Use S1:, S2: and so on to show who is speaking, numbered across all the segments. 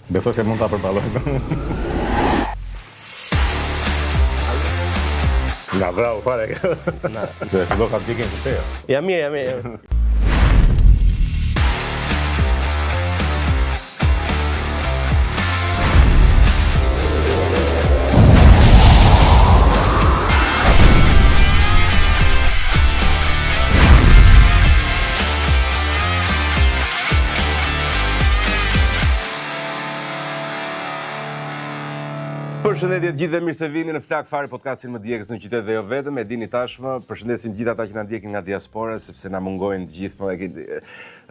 S1: Besoj se mund ta përballojmë. Na bravo fare. Na. Do të ka dikën të tjerë.
S2: Ja mirë.
S3: Përshëndetje të gjithë dhe mirë se vini në Flak Fare podcastin më djegës në qytet dhe jo vetëm. E dini tashmë, përshëndesim gjithë ata që na ndjekin nga diaspora, sepse na mungojnë të gjithë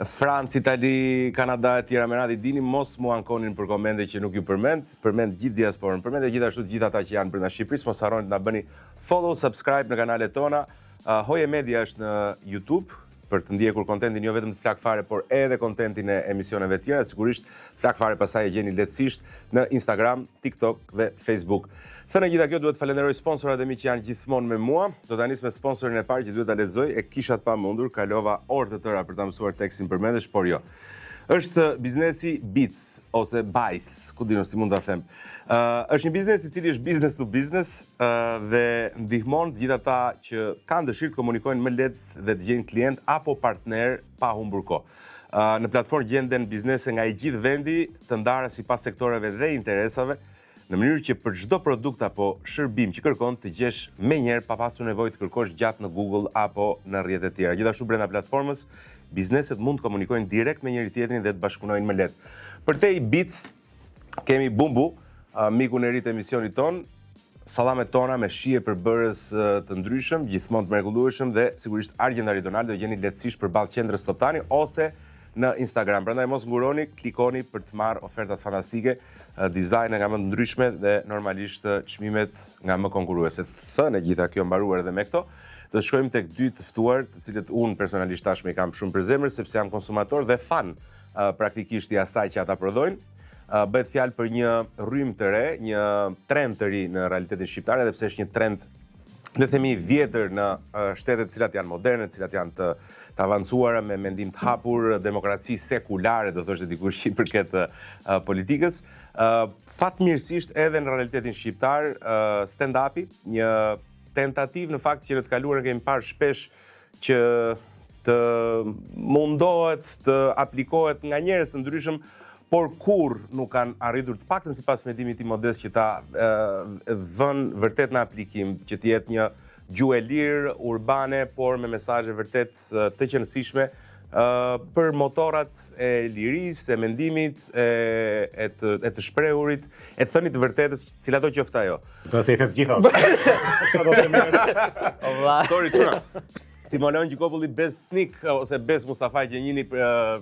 S3: Francë, Itali, Kanada e tjera me radhë. Dini mos mu ankonin për komente që nuk ju përmend gjithë diasporën. Përmend gjithashtu të gjithë ata që janë brenda Shqipërisë. Mos harroni të na bëni follow, subscribe në kanalet tona. Hoje Media është në YouTube për të ndjekur kontentin jo vetëm të Flak Fare, por edhe kontentin e emisioneve tjera. Sigurisht Flak Fare pasaj e gjeni lehtësisht në Instagram, TikTok dhe Facebook. Thënë gjitha kjo, duhet falenderoj sponsorat e mi që janë gjithmonë me mua. Do ta nis me sponsorin e parë që duhet ta lexoj, e kisha të pamundur, kalova orë të tëra për ta mësuar tekstin përmendesh, por jo. Është biznesi Beats ose Bice, ku diun si mund ta them. Është një biznes i cili është business to business dhe ndihmon të gjithë ata që kanë dëshirë të komunikojnë më lehtë dhe të gjejnë klient apo partner pa humbur kohë. Në platformë gjenden biznese nga i gjithë vendi, të ndara sipas sektoreve dhe interesave, në mënyrë që për çdo produkt apo shërbim që kërkon të gjesh menjëherë pa pasur nevojë të kërkosh gjatë në Google apo në rrjetet e tjera. Gjithashtu brenda platformës bizneset mund të komunikojnë direkt me njëri tjetrin dhe të bashkëpunojnë më lehtë. Për te i Beats kemi Bumbu, mikun e ri të emisionit ton, sallamet tona me shije përbërës të ndryshëm, gjithmonë të mrekullueshëm dhe sigurisht Argjendari Donald do gjeni lehtësisht përballë qendrës Top Tani ose në Instagram. Prandaj mos nguroni, klikoni për të marrë ofertat fantastike, dizajne nga më të ndryshme dhe normalisht çmimet nga më konkurruese. Thënë gjitha kjo mbaruar edhe me këto, do të shkojmë tek dy të ftuar, të cilët unë personalisht tashmë i kam shumë për zemër sepse jam konsumator dhe fan praktikisht i asaj që ata prodhojnë. Bëhet fjalë për një rrymë të re, një trend të ri në realitetin shqiptar, edhe pse është një trend le themi vjetër në shtetet të cilat janë moderne, të cilat janë të avancuara me mendim të hapur, demokraci sekulare, do thoshte dikush që i përket politikës. Fatmirësisht edhe në realitetin shqiptar, stand-upi, një tentativ në fakt që në të kaluarën kemi parë shpesh që të mundohet të aplikohet nga njerëz të ndryshëm, por kur nuk kanë arritur të paktën sipas mendimit tim modest që ta vënë vërtet në aplikim, që të jetë një gjuhë e lirë, urbane, por me mesazhe vërtet të qëndrueshme për motorat e lirisë, e mendimit, e të shprehurit, e të thënit të vërtetës, cilat do qoftë ajo.
S1: Do të thënë të gjitha.
S3: Sorry, çuna. Timolon Gjikopulli Besnik ose Bes Mustafaj që njini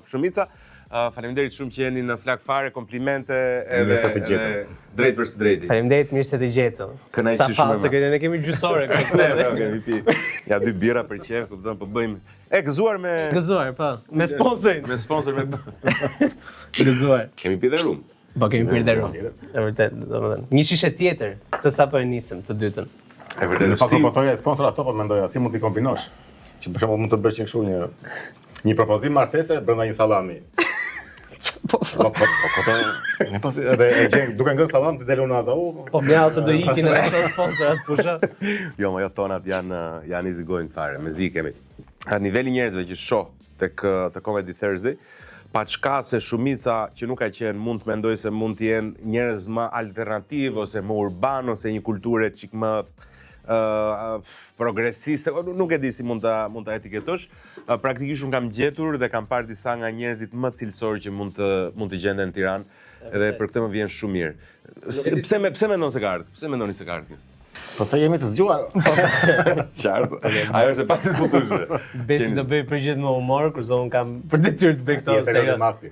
S3: shumica. Faleminderit shumë që jeni në Flak Fare, komplimente edhe drejt për së drejti.
S2: Faleminderit, mirë se të gjetëm.
S3: Kënaqësi shumë.
S2: Sa falë, se ne kemi gjysore këtë.
S3: Kemi pi. Ja 2 bira për qef, kupton, po bëjmë. Gëzuar me
S2: po. Me sponsorin.
S3: Me sponsor me
S2: Gëzuar.
S3: Kemi pi dhe rum.
S2: Po kemi pirë dhe rum. E vërtet, domethënë. Një shishe tjetër, të sapo e nisëm të dytën.
S3: E vërtet.
S1: Pas po thoya sponsor ato po mendoja, si mund t'i kombinosh? Që për shembull mund të bësh kështu një propozim martese brenda një sallami. Ne pas edhe e gjen duke ngrënë sallam të delon aza.
S2: Po mja ose do ikin edhe ato sponsorat pusha.
S3: Jo, jo tonat janë easy going fare, mezi kemi. A niveli njerëzve që shoh tek Comedy Thursday, pa çka se shumica që nuk ka qenë mund të mendoj se mund të jenë njerëz më alternativ ose më urban ose një kulturë çik më progresiste, nuk e di si mund ta etiketosh. Praktikisht unë kam gjetur dhe kam parë disa nga njerëzit më cilësorë që mund të gjenden në Tiranë, edhe për këtë më vjen shumë mirë. Pse mendon se ka ardhur? Pse mendoni se ka ardhur?
S1: Po se jemi të zgjuar.
S3: Qartë. Ajo është e padiskutueshme.
S2: Besi do bëj përgjigje me humor, kurse unë kam për detyrë të bëj këto.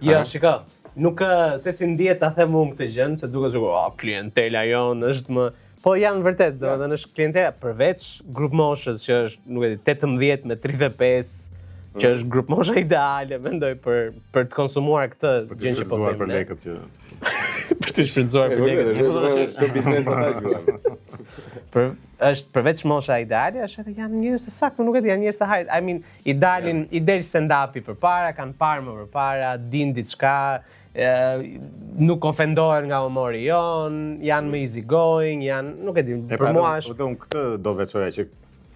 S2: Jo, shiko. Nuk se si ndihet ta them unë këtë gjë, se duket sikur klientela jonë është më. Po janë vërtet, domethënë është klientela përveç grup moshës që është, nuk e di, 18 me 35, që është grup mosha ideale, mendoj për të konsumuar këtë gjë që po them.
S1: Për lekët që
S2: për të shfrytzuar për lekët.
S3: Këtë biznes ata gjuan.
S2: Është përveç mosha ideale, është edhe janë njerëz të saktë, nuk e di, janë njerëz të hajrit. I del stand-upi përpara, kanë parë më përpara, din diçka, nuk ofendohen nga humori jon, janë më easy going, nuk e di, për mua është.
S1: Unë këtë do veçoja që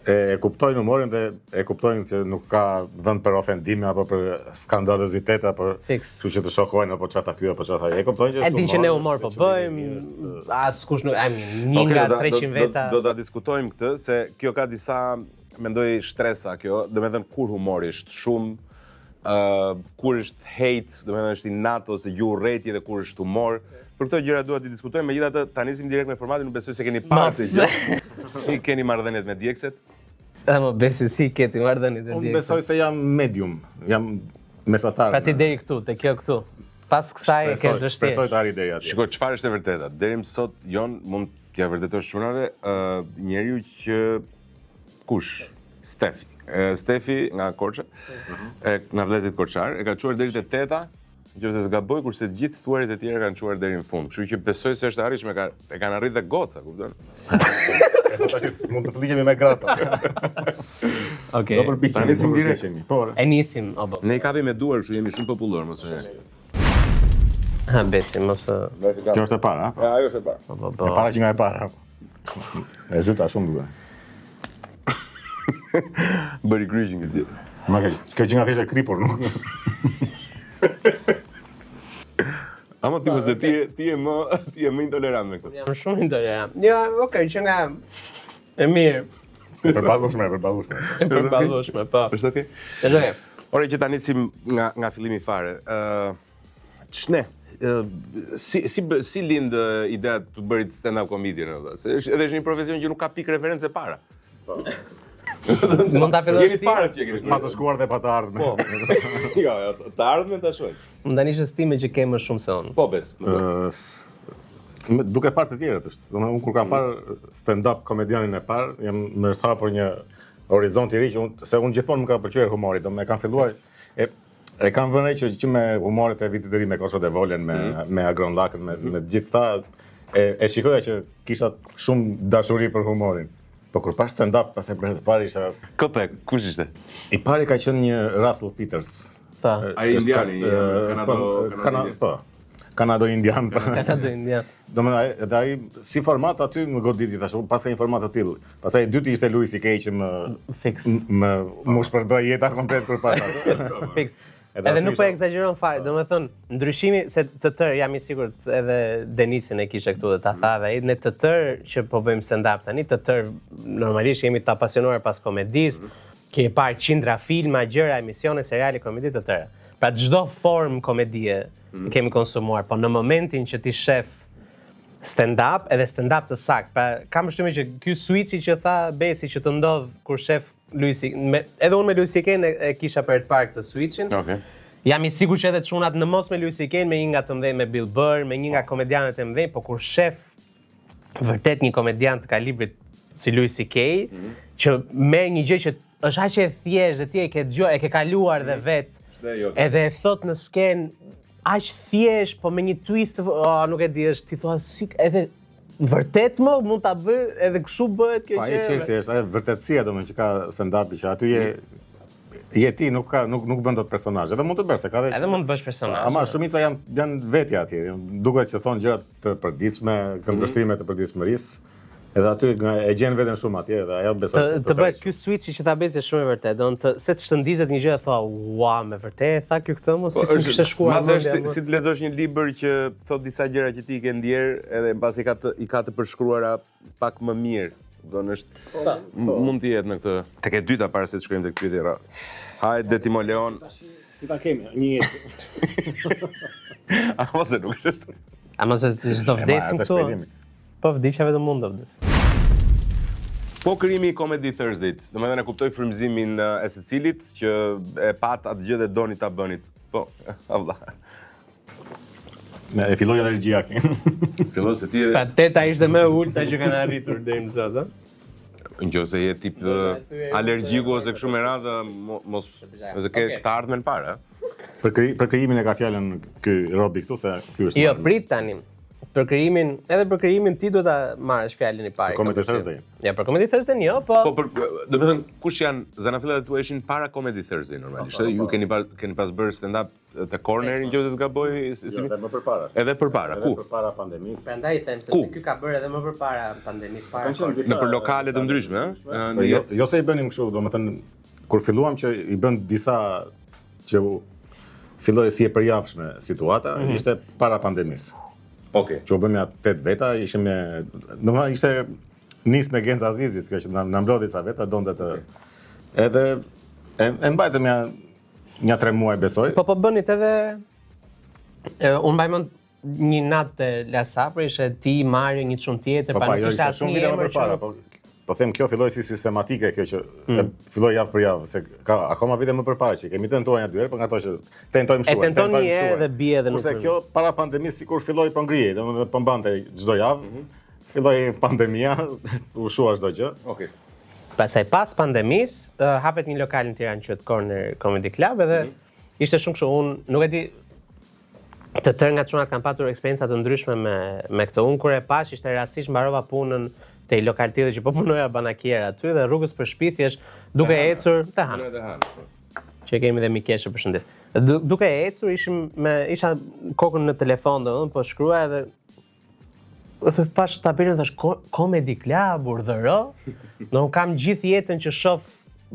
S1: e kuptojnë humorin dhe e kuptojnë që nuk ka vend për ofendime apo për skandalozitet apo kështu që të shokojnë apo çfarë ky apo çfarë. E kuptojnë që
S2: e din që ne humor po bëjmë, askush nuk, një nga 300 veta.
S3: Do ta diskutojmë këtë se kjo ka disa mendoj shtresa kjo, domethënë kur humori është shumë kur është hate, domethënë është inat ose gjuhë rreti dhe kur është humor. Për këto gjëra dua të diskutojmë, megjithatë ta nisim direkt me formatin, nuk besoj se keni parë këtë gjë. Si keni marrëdhëniet me djegëset?
S2: Më besi si keti marrëdhëniet me
S1: Unë
S2: djegëset.
S1: besoj se jam medium, jam mesatar.
S2: Pra ti deri këtu, te kjo këtu. Pas kësaj e ke vështirë.
S1: Besoj të arri deri atje.
S3: Shiko, çfarë është e vërteta? Deri më sot Jon mund t'ja vërtetosh çunave, njeriu që kush? Stefi nga Korça, nga vëllezërit Korçar, e ka çuar deri te 8-a, nëse s'gaboj, kurse të gjithë thuarit e tjerë kanë çuar deri në fund. Kështu që besoj se është e arritshme, e kanë arritur dhe goca, kupton?
S1: Mund të fliqemi me grata.
S2: Okej.
S1: Do përpiqemi.
S3: Ta nisim direkt.
S2: E nisim, apo.
S3: Ne i kapim me duar, kështu jemi shumë popullor, mos e.
S2: Ha besi, mos.
S1: Kjo është e para, ha?
S3: Ajo është e para.
S1: E para që nga e para. E zyta shumë duke.
S3: Bëri kryqin këtë ditë.
S1: Ma kjo që nga thjesht e kripur, nuk.
S3: Ama ti mos e ti je më intolerant me këtë.
S2: Jam shumë intolerant. Jo, okay, që nga e mirë.
S1: Përballueshme.
S2: E përballueshme, po.
S3: Është okay?
S2: Është okay.
S3: Ore që ta nisim nga fillimi fare. Ç'ne? Si lind ideja të bërit stand-up comedian edhe? Se edhe është një profesion që nuk ka pikë referencë para.
S2: Mund ta fillosh
S3: Jeni
S2: ti?
S3: para që keni.
S1: Pa të shkuar dhe pa të ardhme.
S3: Po. Jo, të ardhmen ta shoh.
S2: Mund tani është stime që ke më shumë se unë.
S3: Po bes.
S1: Duke parë të tjerët është. Domethënë unë kur kam parë stand-up komedianin e parë, jam më është hapur një horizont i ri që unë gjithmonë më ka pëlqyer humori, domethënë kam filluar e kam vënë që me humoret e vitit të ri me Kosho de Volen, me Agron Lakën, me gjithë këta e shikoja që kisha shumë dashuri për humorin. Po kur pas stand-up, pastaj për herë të parë isha
S3: Kopek, kush ishte?
S1: I pari ka qenë një Russell Peters.
S2: Pa.
S3: Ai indiani, kanado.
S1: Po. Kanado-indian.
S2: Kanado indian.
S1: Domethënë edhe ai si format aty më goditi tash, pas ka një format të tillë. Pastaj dyti ishte Louis C.K. që më shpërbëi jeta komplet kur pas atë.
S2: Fix. Edhe nuk po egzageron fare, domethënë ndryshimi se të tërë jam i sigurt edhe Denisin e kishe këtu dhe ta tha dhe ai ne të tërë që po bëjmë stand-up tani, të tërë normalisht jemi të apasionuar pas komedisë, kemi parë qindra filma, gjëra, emisione, seriale komedi të tëra. Pra çdo formë komedie kemi konsumuar, po në momentin që ti shef stand-up, edhe stand-up të sakt. Pra kam përshtypjen që ky switchi që tha Besi që të ndodh kur shef Louis edhe unë me Louis C.K. e kisha për të parë këtë switchin.
S3: Okej.
S2: Jam i sigurt që edhe çunat në mos me Louis C.K. me një nga të mëdhenj me Bill Burr, me një nga komedianët e mëdhenj, po kur shef vërtet një komedian të kalibrit si Louis C.K. që merr një gjë që është aq e thjeshtë dhe ti e ke dëgjuar, e ke kaluar dhe vet. Edhe e thot në sken aq thjesht, po me një twist, nuk e di, është ti thua si edhe vërtet më mund ta bëj edhe kështu bëhet kjo gjë.
S1: Po ai çështja është ajo vërtetësia domethënë që ka stand-upi që aty je ti nuk bën dot personazh. Edhe mund të bësh se ka vetë.
S2: Edhe mund të bësh personazh.
S1: Ama shumica janë vetja atje. Duket që thon gjëra të përditshme, këndvështrime të përditshmërisë. Edhe aty e gjen veten shumë atje dhe ajo besoj.
S2: Të bëhet ky switch që ta bëj është shumë e vërtetë. Don të se të shndizet një gjë e thua, "Ua, me vërtet tha ky këtë mos si s'm kishte shkuar."
S3: Si të lexosh një libër që thot disa gjëra që ti ke ndier edhe mbasi i ka të përshkruara pak më mirë. Don është mund të jetë në këtë. Tek e dyta para se të shkojmë tek pyetja e radhës. Hajde Timo Leon.
S1: Si ta kemi një jetë.
S3: A mos e nuk është.
S2: A mos e do vdesim këtu? Po vdiqja vetëm mund të vdes.
S3: Po krijimi i Comedy Thursday-t, domethënë e kuptoj frymëzimin e secilit që e pat atë gjë dhe doni ta bënit. Po, Allah.
S1: E filloi alergjia këtu.
S3: Fillon se ti
S2: Pra teta ishte më e ulta që kanë arritur deri më sot, ë?
S3: nëse je tip alergjiku ose kështu me radhë, mos ose ke të ardhmen para.
S1: Për krijimin e ka fjalën ky Robi këtu se ky është.
S2: Jo, prit tani. Për krijimin ti duhet ta marrësh fjalën i parë.
S1: Comedy Thursday.
S2: Ja, për Comedy Thursday jo, po.
S3: Po domethënë kush janë zanafillat e tua ishin para Comedy Thursday normalisht. Ju keni pas bërë stand up te corneri nëse zgaboj
S1: Edhe më përpara.
S3: Edhe përpara. Ku?
S1: Edhe përpara pandemisë.
S2: Prandaj them se ky ka bërë edhe më përpara pandemisë para.
S3: Në për lokale të ndryshme, ëh?
S1: Jo se i bënim kështu, domethënë kur filluam që i bën disa që filloi si e përjavshme situata, ishte para pandemisë.
S3: Okej.
S1: Që u bëmja 8 veta, ishim domethënë ishte nis me Genza Azizit, kjo që na mblodhi ca veta, donte të edhe e mbajtëm një 3 muaj besoj.
S2: Po bënit edhe unë mbaj mend një natë të Lasapri, ishte ti, Mario, një çun tjetër,
S1: pa nuk ishte asnjë vite më përpara, po them kjo filloi si sistematike kjo që filloi javë për javë, se ka akoma vite më përpara që kemi tentuar një 2 herë, por nga ato që tentojmë shumë.
S2: E tentoni një herë dhe bie edhe nuk.
S1: Kurse kjo para pandemisë sikur filloi po ngrihej, domethënë po mbante çdo javë. Filloi pandemia, u shua çdo gjë.
S3: Okej.
S2: Pastaj pas pandemisë, hapet një lokal në Tiranë quhet Corner Comedy Club edhe ishte shumë kështu, unë nuk e di të tërë nga çunat kanë patur eksperienca të ndryshme me këtë. Unë kur e pash ishte rastësisht mbarova punën te një lokal tjetër që po punoja banakier aty dhe rrugës për shtëpi thjesht duke ecur te Han. Që kemi dhe Mikeshe përshëndes. Duke ecur isha kokën në telefon domethënë po shkruaja edhe pash tabelën thash Comedy Club urdhëro. Do kam gjithë jetën që shoh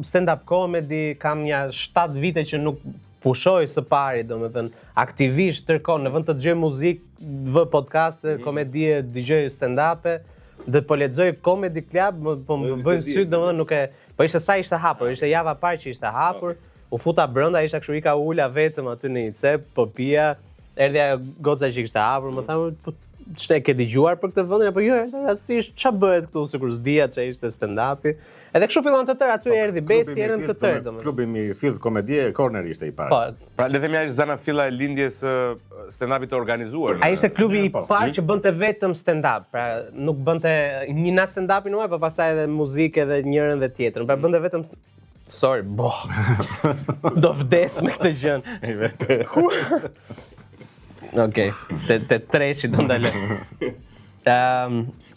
S2: stand-up comedy, kam një 7 vite që nuk pushoj së pari, domethënë aktivisht tërkohë në vend të dëgjoj muzikë, vë podcaste, komedie, dëgjoj stand-up-e, dhe po lexoj Comedy Club, po më bëjnë sy domethënë nuk e, po ishte sa ishte hapur, ishte java e parë që ishte hapur, u futa brenda, isha kështu ika ula vetëm aty në një cep, po pija, erdhi ajo goca që kishte hapur, më tha, po ç'e ke dëgjuar për këtë vendin apo jo? Rastësisht ç'a bëhet këtu sikur s'dija ç'a ishte stand-upi. Edhe kështu fillon të tërë, aty erdhi Besi, erdhën të tërë domethënë.
S1: Klubi i Field Komedie, Corner ishte i parë.
S2: Po.
S3: Pra le të themi ai zana filla e lindjes së stand-upit të organizuar.
S2: Ai ishte klubi i parë që bënte vetëm stand-up, pra nuk bënte një natë stand-upi numaj, por pastaj edhe muzikë edhe njërin dhe tjetrën. Pra bënte vetëm sorry, do vdes me këtë gjën.
S1: Ai vetë.
S2: Okej, te treshi do ndaloj.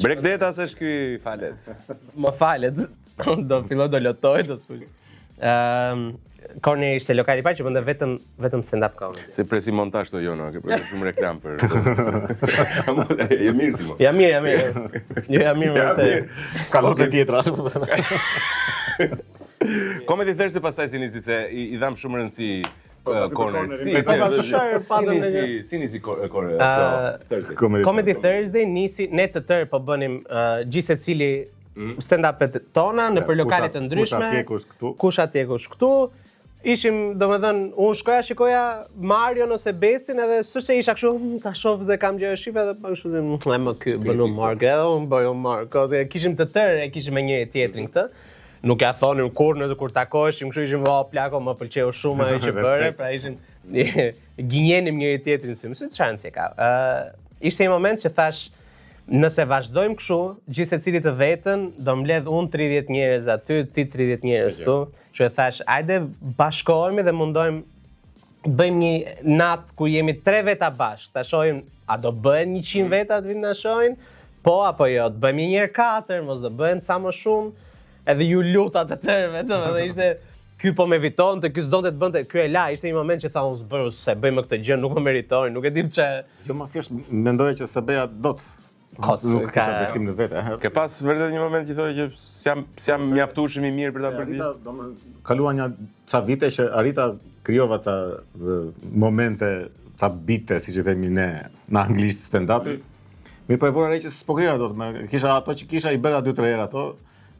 S3: Bregdeta se ky falet.
S2: Më falet. Do filloj do lotoj, do sful. Corner ishte lokali i parë që bënte vetëm stand-up comedy.
S3: Se presi montazh to Jono, ke bërë shumë reklam për. Je mirë ti mo.
S2: Ja mirë. Jo ja mirë.
S1: Ka lotë tjetra.
S3: Comedy Thursday pastaj si nisi se i dham shumë rëndësi Corner. Si nisi Corner.
S2: Comedy Thursday nisi ne të tërë po bënim gjithë secili stand-upet tona në për lokale të ndryshme. Kush atje kush këtu. Ishim, domethënë, unë shikoja Mario ose Besin edhe s'është isha kështu, ta shoh se kam gjë shife edhe pa kështu më ky bënu Mark, edhe unë bëju Mark. Kishim të tërë, kishim me njëri tjetrin këtë. Nuk ja thonim kur kur takoheshim, kështu ishim plako, më pëlqeu shumë ajo që bëre, pra ishim gënjenim njëri tjetrin sy. Si çanse ka. Ishte një moment që thash, nëse vazhdojmë kështu, gjithë secili të vetën, do mbledh unë 30 njerëz aty, ti 30 njerëz këtu. Që e thash, ajde bashkohemi dhe mundojmë bëjmë një natë ku jemi 3 veta bashkë. Ta shohim, a do bëhen 100 veta të vinë na shohin? Po apo jo, të bëjmë një herë 4, mos do bëhen ca më shumë. Edhe ju luta të tërë vetëm, edhe ishte ky po më evitonte, ky s'donte të bënte, ky e la, ishte një moment që tha unë s'bëru se bëjmë këtë gjë, nuk më meritojnë, nuk e dim çe.
S1: Jo, më thjesht mendoja që se bëja dot. Nuk kisha besim në vete.
S3: Ke pas vërtet një moment që thonë që s'jam mjaftueshëm i mirë për ta bërë.
S1: Kaluan një ca vite që arrita krijova ca momente, ca bite, siç e themi ne në anglisht stand-upi. Mirë po e vura re që s'po krija dot, kisha ato që kisha i bëra 2-3 herë ato.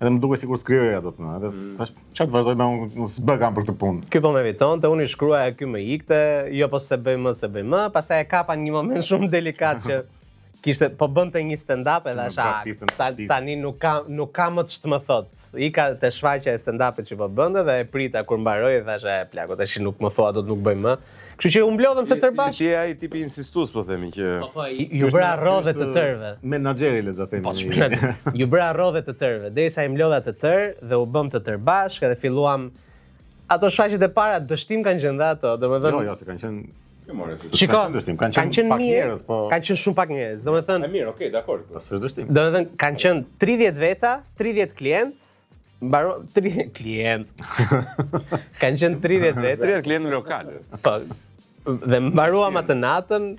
S1: Edhe më duket sikur s'krijoja dot më. Edhe thash çfarë të vazhdoj me unë s'bëgam për këtë punë.
S2: Ky po më evitonte, unë i shkruaja ky më ikte, jo po se bëjmë, pastaj e kapa një moment shumë delikat që kishte po bënte një stand-up edhe tani nuk ka më të më thot. Ika te shfaqja e stand-upit që po bënte dhe e prita kur mbaroi thash e plako tash nuk më thua do të nuk bëjmë më. Kështu që u mblodhëm të tërë bashkë.
S3: Ti je ai tipi insistues po themi që
S2: ju bëra rrodhe të tërëve.
S1: Menaxheri le të themi.
S2: Ju bëra rrodhe të tërëve derisa i mlodha të tërë dhe u bëm të tërë bashkë dhe filluam ato shfaqjet e para dështim kanë qenë ato, domethënë.
S1: Jo, se kanë qenë
S2: Shiko,
S1: kanë qenë pak njerëz, po
S2: kanë qenë shumë pak njerëz. Domethënë,
S3: mirë, okay, dakor.
S1: Po s'është dështim.
S2: Domethënë kanë qenë 30 veta, 30 klient, mbaro 30 klient. Kanë qenë 30 veta.
S3: 30 klient në lokal.
S2: Po. dhe mbaruam atë natën,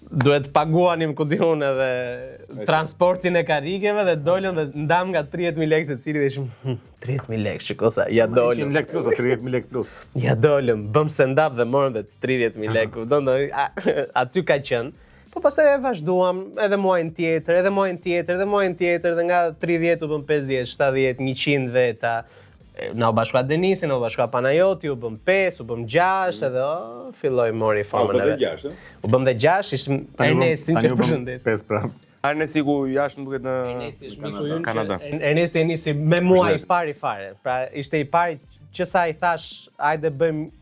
S2: duhet paguanim ku diun edhe transportin e karikeve dhe dolëm dhe ndam nga 30.000 lekë secili dhe ishim 30.000 lekë, shikosa, ja dolëm.
S1: 100 lekë plus, 30.000 lekë plus.
S2: Ja dolëm, bëm stand-up dhe morëm dhe 30.000 lekë. Aty ka qenë. Po pastaj e vazhduam edhe muajin tjetër, dhe nga 30 u bëm 50, 70, 100 veta. Na u bashkua Denisi, na u bashkua Panajoti, u bëm 5, u bëm 6, edhe filloi mori formën edhe. U bëm dhe 6, ishim Ernestin që përshëndes.
S1: 5 prap.
S3: Ernesti ku jashtë më duket në Kanada.
S2: Ernesti e nisi me mua i pari fare. Pra ishte i pari që sa i thash, hajde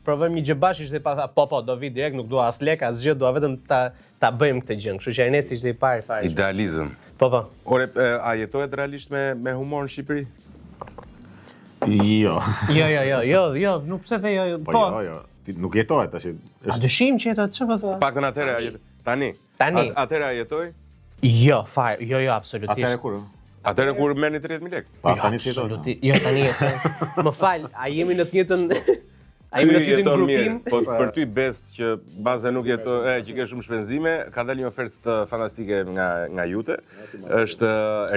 S2: provojmë një gjë bashkë, ishte pa tha, po, do vi direkt, nuk dua as lek, as gjë, dua vetëm ta bëjmë këtë gjë. Kështu që Ernesti ishte i pari fare.
S3: Idealizëm.
S2: Po.
S3: Ore, a jetohet realisht me humor në Shqipëri?
S1: Jo,
S2: nuk pse dhe jo.
S1: Po, jo. Nuk jetohet tash.
S2: A dëshim që jetohet, çfarë po thua?
S3: Paktën atëherë a jetoj. Tani. Atëherë a jetoj?
S2: Jo, fare, jo, absolutisht.
S1: Atëherë kur?
S3: Atëherë kur merrni 30.000 lekë.
S1: Pas tani si jetohet.
S2: Jo, tani jetoj. Më fal, a jemi në të njëjtën grupim?
S3: Po për ty bes që baza nuk jeton, që ke shumë shpenzime, ka dalë një ofertë fantastike nga Jute. Është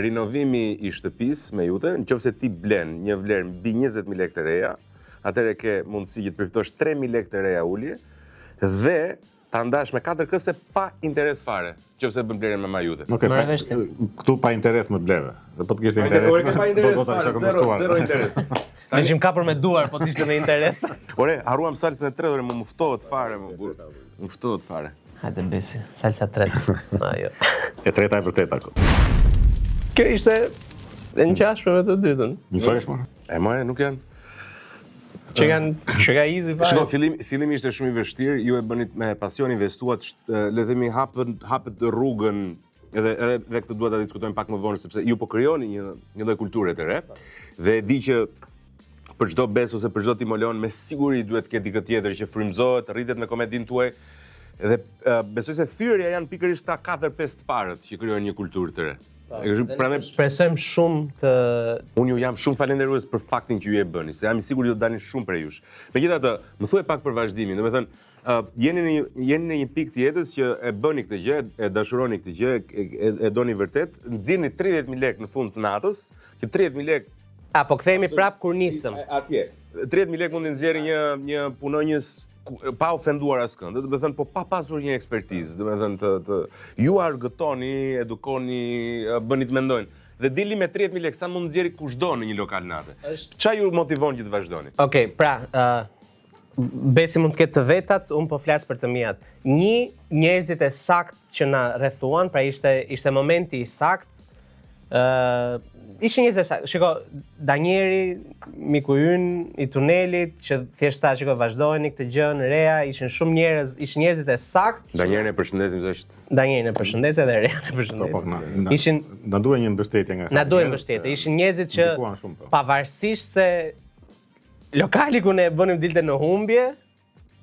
S3: rinovimi i shtëpisë me Jute. Nëse ti blen një vlerë mbi 20.000 lekë të reja, atëherë ke mundësi që të përfitosh 3.000 lekë të reja ulje dhe ta ndash me 4 këste pa interes fare, nëse bën blerjen me Majute.
S1: Këtu pa interes më bleve. Dhe po të kishte interes.
S3: Ore, ke pa interes fare, zero interes.
S2: Ne ishim kapur me duar, po të ishte me interes.
S3: Ore, haruam salsën e tretë, më muftohet fare, më muftohet fare.
S2: Hajde besi, salsa tretë. Jo.
S1: E treta e vërteta.
S2: Kjo ishte e ngjashme me të dytën.
S1: Mësohesh më?
S3: Më nuk janë.
S2: Që ka easy fare.
S3: Shko, fillimi ishte shumë i vështirë, ju e bënit me pasion, investuat, le themi hapët rrugën, edhe këtë duhet ta diskutojmë pak më vonë, sepse ju po krijoni një lloj kulture të re, dhe e di që për çdo bes ose për çdo timolon me siguri duhet të ketë dikë tjetër që frymëzohet, rritet në komedinë tuaj, dhe besoj se thyrja janë pikërisht këta 4-5 të parët që krijojnë një kulturë të re.
S2: Shpresojmë shumë të...
S3: Unë ju jam shumë falenderues për faktin që ju e bëni, se jam i sigurt do të dalin shumë prej jush. Megjithatë, më thuaj pak për vazhdimin, domethënë, jeni në një pikë të jetës që e bëni këtë gjë, e dashuroni këtë gjë, e doni vërtet, nxirrni 30.000 lekë në fund të natës, që 30.000 lekë
S2: po kthehemi prap kur nisëm.
S3: Atje. 30.000 lekë mund të nxjerrë një punonjës pa ofenduar askënd, do të thënë po pa pasur një ekspertizë, do të thënë ju argëtoni, edukoni, bëni të mendojnë. Dhe dili me 30.000 lekë sa mund nxjerrë kushdo në një lokal natë. Çfarë ju motivon që të vazhdoni?
S2: Okej, pra, besi mund të ketë të vetat, unë po flas për të mijat. Njerëzit e sakt që na rrethuan, pra ishte momenti i sakt. Ishin njerëz, shiko, Danieri, miku ynë i tunelit, që thjesht ta shiko vazhdojnë këtë gjë në reja, ishin shumë njerëz, ishin njerëzit e sakt.
S3: Danierin e përshëndesim është.
S2: Danierin e përshëndes dhe Rean e përshëndes.
S1: Ishin na duhen një mbështetje nga.
S2: Na duhen mbështetje. Ishin njerëzit që pavarësisht se lokali ku ne bënim dilte në humbje,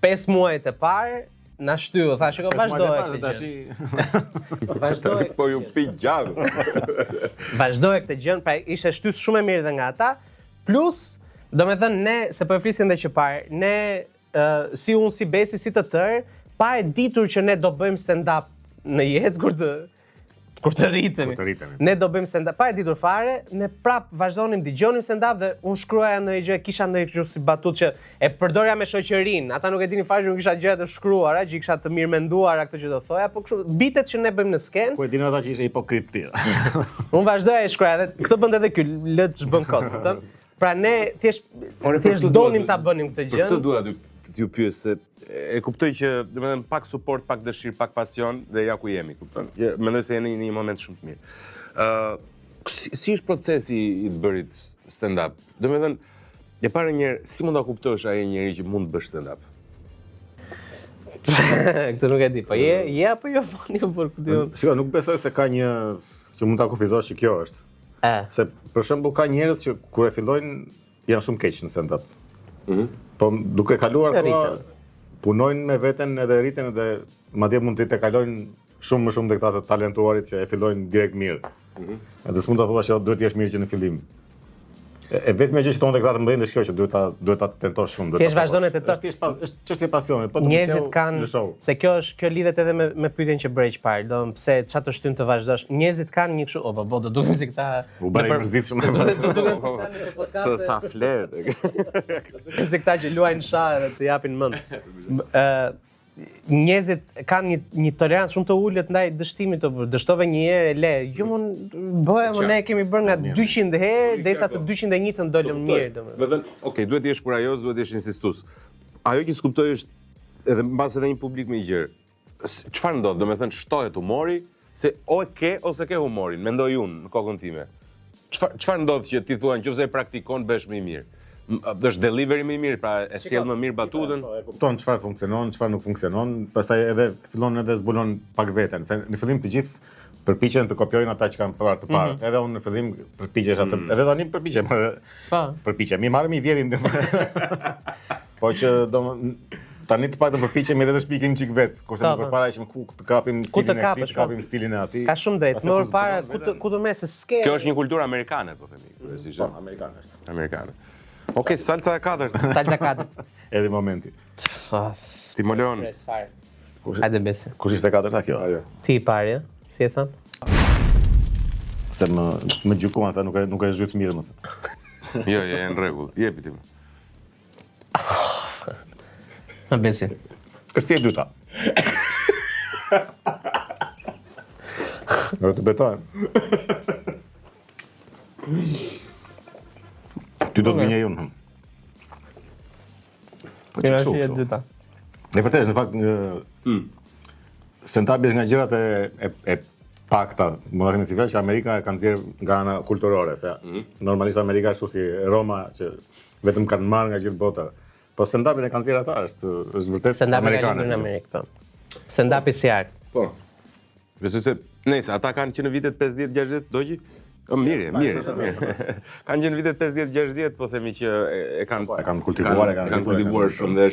S2: 5 muajt e parë na shtyu, thashë që vazhdoje këtë gjë. Vazhdoje.
S3: Po ju pi gjallë.
S2: Vazhdoje këtë gjë, pra ishte shtys shumë e mirë dhe nga ata. Plus, domethënë ne se po e flisim edhe që parë, ne si unë si Besi si të tërë, pa e ditur që ne do bëjmë stand-up në jetë kur të rritemi. Ne do bëjmë stand-up, pa e ditur fare, ne prap vazhdonim dëgjonim stand-up dhe unë shkruaja ndonjë gjë, kisha ndonjë kështu si batutë që e përdorja me shoqërinë. Ata nuk e dinin fare, nuk kisha gjëra të shkruara, që kisha të mirë menduara këtë që do thoja, po kështu bitet që ne bëjmë në skenë.
S1: Po e dinin ata që ishte hipokrit ti.
S2: Unë vazhdoja e shkruaja dhe këtë bënte edhe ky, lë të ç'bën kot, kupton? Pra ne thjesht donim ta bënim këtë gjë.
S3: Për këtë dua të ju pyes se e kuptoj që domethënë pak suport, pak dëshirë, pak pasion dhe ja ku jemi, kupton? Mendoj se jeni në një moment shumë të mirë. Si është procesi i të bërit stand-up? Domethënë, e para njëherë, si mund ta kuptosh ai njeri që mund të bësh stand-up?
S2: Këtë nuk e di, po je apo jo fani për këtë?
S1: Shiko, nuk besoj se ka një që mund ta kufizosh që kjo është. Se për shembull ka njerëz që kur e fillojnë janë shumë keq në stand-up. Po duke kaluar kohë punojnë me veten edhe rriten edhe madje mund të kalojnë shumë më shumë te këta të talentuarit që e fillojnë direkt mirë. Edhe s'mund ta thuash që duhet të jesh mirë që në fillim. E vetëm gjë që tonë tek 18 është kjo që duhet ta tentosh shumë.
S2: Thjesht vazhdon të tentosh.
S1: Është çështje pasioni, po
S2: njerëzit kanë se kjo lidhet edhe me pyetjen që bëri çfarë, do pse çfarë të shtyn të vazhdosh. Njerëzit kanë një kështu, do dukem si këta
S1: u bëri mërzitshëm.
S3: Sa flet.
S2: Se këta që luajnë shah dhe të japin mend. Njerëzit kanë një tolerancë shumë të ulët ndaj dështimit, dështove një herë le, jo më ne kemi bërë nga 200 herë derisa të 201 dolëm mirë,
S3: domethënë. Okej, duhet të jesh kurajos, duhet të jesh insistues. Ajo që skuptoj është edhe mbas edhe një publik më i gjerë. Çfarë ndodh? Domethënë shtohet humori, se o e ke ose ke humorin, mendoj unë në kokën time. Çfarë ndodh që ti thua nëse e praktikon bësh më i mirë? Është delivery më i mirë, pra e sjell më mirë batutën.
S1: E kupton çfarë funksionon, çfarë nuk funksionon, pastaj edhe fillon edhe zbulon pak veten, se në fillim të gjithë përpiqen të kopjojnë ata që kanë parë të parë. Edhe unë në fillim përpiqesh atë, edhe tani përpiqem. Përpiqem, mi marrim i vjetin. Po që tani të paktën përpiqemi edhe të shpikim çik vet, kurse më përpara ishim ku të kapim stilin e tij, të kapim stilin e atij.
S2: Ka shumë drejt. Më përpara ku do mëse s'ke.
S3: Kjo është një kulturë amerikane, po themi, kryesisht.
S1: Amerikane është.
S3: Amerikane. Okej, salsa e katërt.
S2: Salsa katërt.
S1: Edhe momenti.
S3: Timoleon.
S2: Hajde bese.
S1: Kush ishte e katërta kjo?
S3: Ajo.
S2: Ti i parë, si e thon?
S1: Se më gjykuan ata, nuk e zhyt mirë më thënë.
S3: Jo, në rregull. Jepi ti.
S2: Në besi.
S1: Është si e dyta. Në të betojmë. Ty do të vinje unë. Po që
S2: është e dyta.
S1: Në vërtetë, në fakt, stand-up është nga gjërat e pakta, më thënë si vetë që Amerika e kanë nxjerrë nga ana kulturore, se normalisht Amerika është si Roma që vetëm kanë marrë nga gjithë bota. Po stand-upin e kanë nxjerrë ata, është vërtet amerikane.
S2: Stand-up në Amerikë, po. Stand-up i sjartë.
S3: Po. Besoj se nëse ata kanë që në vitet 50-60 dogji, mirë. Kanë që në vitet 50-60, po themi që e kanë kultivuar shumë dhe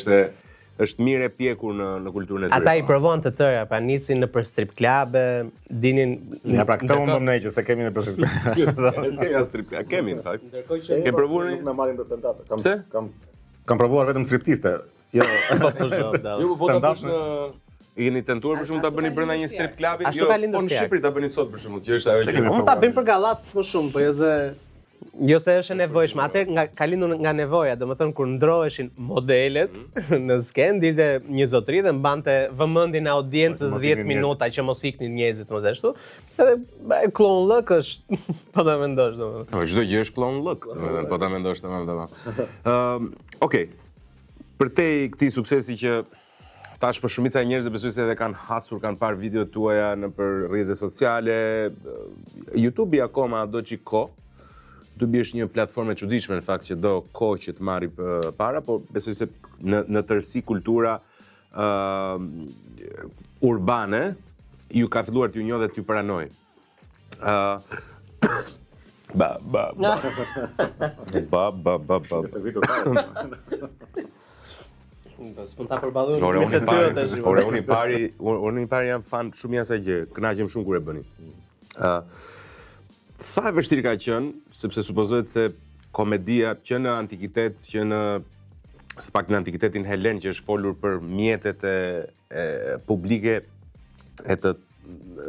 S3: është mirë e pjekur në kulturën e tyre.
S2: Ata i provojnë të tëra, pra nisin në për strip clube, dinin.
S1: Ja pra këtë unë bëm ne që se kemi në për strip club.
S3: S'kemi as strip club, kemi në fakt. Ke provuar?
S1: Nuk na marrin për stand-up.
S3: Pse?
S1: Kam provuar vetëm striptiste. Jo.
S3: Jo, po do të i keni tentuar për shkak ta bëni brenda një strip clubi? Jo, po në Shqipëri ta bëni sot për shkak që është ajo që
S2: Unë ta bëjmë për gallat më shumë, po jo se është e nevojshme. Atë ka lindur nga nevoja, domethënë kur ndroheshin modelet në skenë, dilte një zotëri dhe mbante vëmendjen e audiencës 10 minuta që mos iknin njerëzit mos ashtu. Edhe clown look është, po ta mendosh domethënë.
S3: Po çdo gjë është clown look, domethënë po ta mendosh tamam. Okej. Për te këtij suksesi që tash për shumica e njerëzve besoj se edhe kanë hasur, kanë parë videot tuaja nëpër rrjetet sociale, YouTube-i akoma do çik kohë. YouTube është një platformë e çuditshme në fakt që do kohë që të marri para, por besoj se në tërësi kultura urbane ju ka filluar t'ju njohë dhe t'ju pranoj.
S2: S'mund ta përballoj
S3: Ore, unë i pari jam fan shumë i asaj gjë, kënaqem shumë kur e bëni. Sa e vështirë ka qenë, sepse supozohet se komedia që në antikitet, që në pak në antikitetin helen që është folur për mjetet e publike e të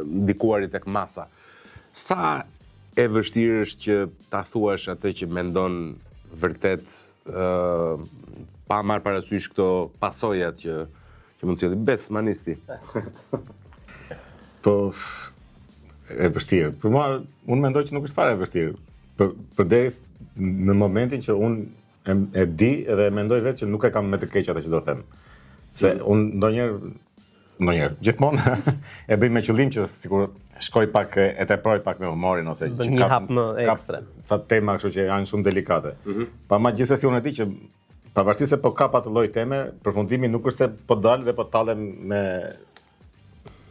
S3: ndikuarit tek masa. Sa e vështirë është që ta thuash atë që mendon vërtet pa marrë parasysh këto pasojat që mund të sjellë bes manisti.
S1: Po e vështirë. Për mua, unë mendoj që nuk është fare e vështirë. Përderisa në momentin që unë e di edhe e mendoj vetë që nuk e kam me të keq atë që do them. Se unë ndonjëherë, gjithmonë e bëj me qëllim që sikur shkoj pak e teproj pak me humorin ose
S2: që një hap më ekstra.
S1: Ca tema kështu që janë shumë delikate. Pa ma gjithsesi unë e di që pavarësisht se po ka pa të lloj teme, përfundimi nuk është se po dal dhe po tallem me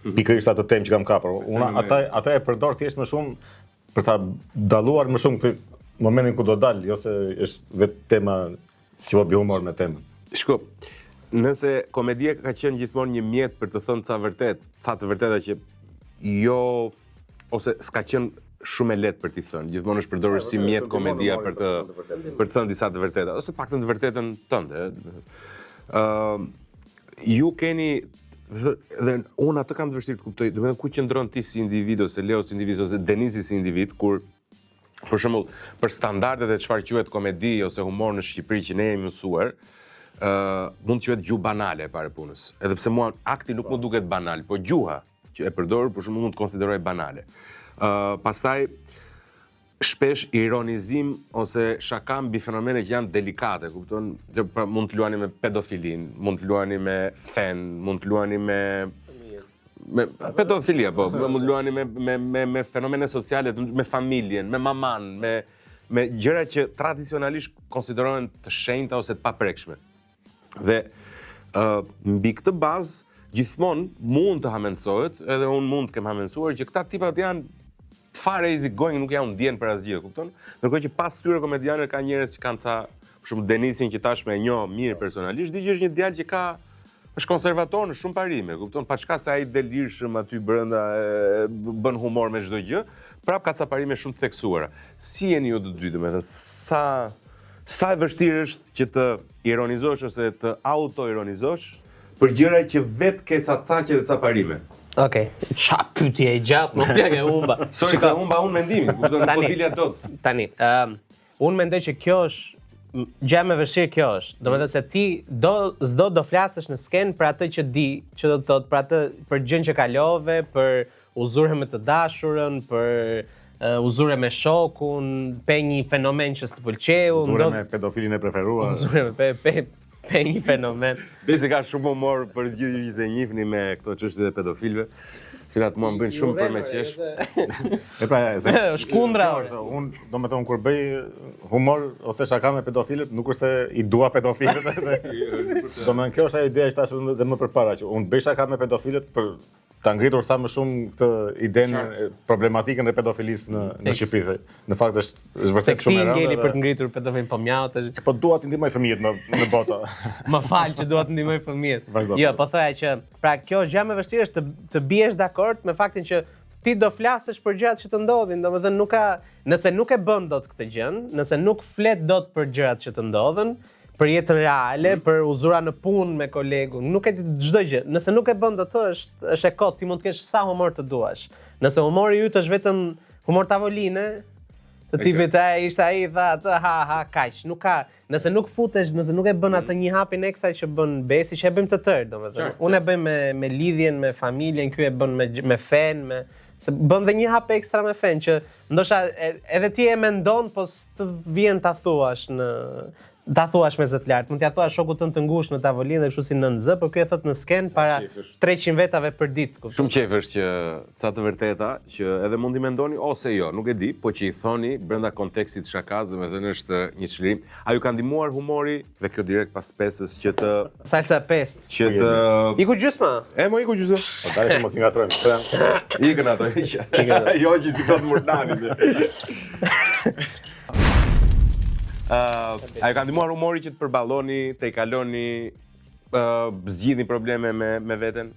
S1: pikërisht atë temë që kam kapur. Unë ata e përdor thjesht më shumë për ta dalluar më shumë këtë momentin ku do dal, jo se është vetë tema që po bëj humor me temën.
S3: Shko, nëse komedia ka qenë gjithmonë një mjet për të thënë ca të vërteta që jo ose s'ka qenë shumë e lehtë për t'i thënë. Gjithmonë është përdorur si mjet komedia për të thënë disa të vërteta, ose paktën të vërtetën tënde. Ju keni dhe unë atë kam të vështirë të kuptoj, domethënë ku qëndron ti si individ ose Leo si individ ose Denisi si individ kur për shembull për standardet e çfarë quhet komedi ose humor në Shqipëri që ne jemi mësuar, mund të quhet gjuhë banale e parë punës. Edhe pse mua akti nuk më duket banal, po gjuha që e përdor për shembull mund të konsideroj banale. Pastaj shpesh ironizim ose shaka mbi fenomene që janë delikate, kupton? Mund të luani me pedofilin, mund të luani me fen, mund të luani me pedofilia, po, mund të luani me fenomene sociale, me familjen, me maman, me gjëra që tradicionalisht konsiderohen të shenjta ose të paprekshme. Dhe mbi këtë bazë gjithmonë mund të hamencohet, edhe unë mund të kem hamencuar që këta tipat janë fare easy going, nuk janë ndjen për asgjë, kupton? Ndërkohë që pas këtyre komedianëve ka njerëz që kanë ca, për shembull Denisin që tashmë e njoh mirë personalisht, di që është një djalë që është konservator në shumë parime, kupton? Pa çka se ai delirshëm aty brenda bën humor me çdo gjë, prap ka ca parime shumë të theksuara. Si jeni ju të dy, domethënë sa e vështirë është që të ironizosh ose të auto-ironizosh për gjëra që vetë ke ca caqe dhe ca parime.
S2: Okej, qa pyetje e gjatë, më plak e humba.
S3: Sorry, se humba unë mendimin, kupton, po dilja dot.
S2: Tani, unë mendoj që kjo është gjë më e vështirë kjo është. Domethënë se ti s'do do flasësh në skenë për atë që di, që do të thotë për atë për gjën që kalove, për uzurhe me të dashurën, për uzure me shokun, pe një fenomen që s'të pëlqeu,
S1: uzure me pedofilin e preferuar.
S2: Uzure pe një fenomen.
S3: Besi ka shumë humor për gjithë që se njihni me këto çështje e pedofilëve. Cilat mua më bëjnë shumë për me qesh.
S2: Është kundra.
S1: Unë domethënë kur bëj humor ose shaka me pedofilët, nuk është se i dua pedofilët. Domethënë kjo është ajo ideja që tash dhe më përpara që unë bëj shaka me pedofilët për ta ngritur sa më shumë këtë idenë problematikën e pedofilisë në Shqipëri. Në fakt është vërtet shumë e rëndë.
S2: Se ti për të ngritur pedofilin po mjaut.
S1: Po dua të ndihmoj fëmijët në botë.
S2: Më fal që dua të ndihmoj fëmijët. Jo, po thoya që pra kjo gjë më e vështirë është të biesh dakord me faktin që ti do flasësh për gjërat që të ndodhin, domethënë nuk ka, nëse nuk e bën dot këtë gjë, nëse nuk flet dot për gjërat që të ndodhen, për jetën reale, për uzura në punë me kolegun, nuk e di çdo gjë. Nëse nuk e bën dot është e kot, ti mund të kesh sa humor të duash. Nëse humori yt është vetëm humor tavoline, të tipit ishte ai tha atë ha kaq, nuk ka. Nëse nuk futesh, nëse nuk e bën atë një hapin ekstra që bën Besi, që e bëjmë të tërë, domethënë. Unë e bëj me lidhjen, me familjen, ky e bën me fen, se bën dhe një hap ekstra me fen që ndoshta edhe ti e mendon, po të vjen ta thuash me zë të lartë. Mund t'ia thuash shokut tënd të ngushtë në tavolinë dhe kështu si në nx, por ky e thot në sken para 300 vetave për ditë.
S3: Shumë qejf është që ca të vërteta që edhe mund i mendoni ose jo, nuk e di, po që i thoni brenda kontekstit shakaz, domethënë është një çlirim. A ju ka ndihmuar humori dhe kjo direkt pas pesës që të
S2: salsa pest.
S3: Që të
S2: Iku gjysma.
S3: Mo iku gjysma.
S1: Po tani mos i ngatrojmë.
S3: Ikën ato hiç. Jo që si kot murdani. A ju ka ndihmuar humori që të përballoni, të i kaloni, zgjidhni probleme me veten?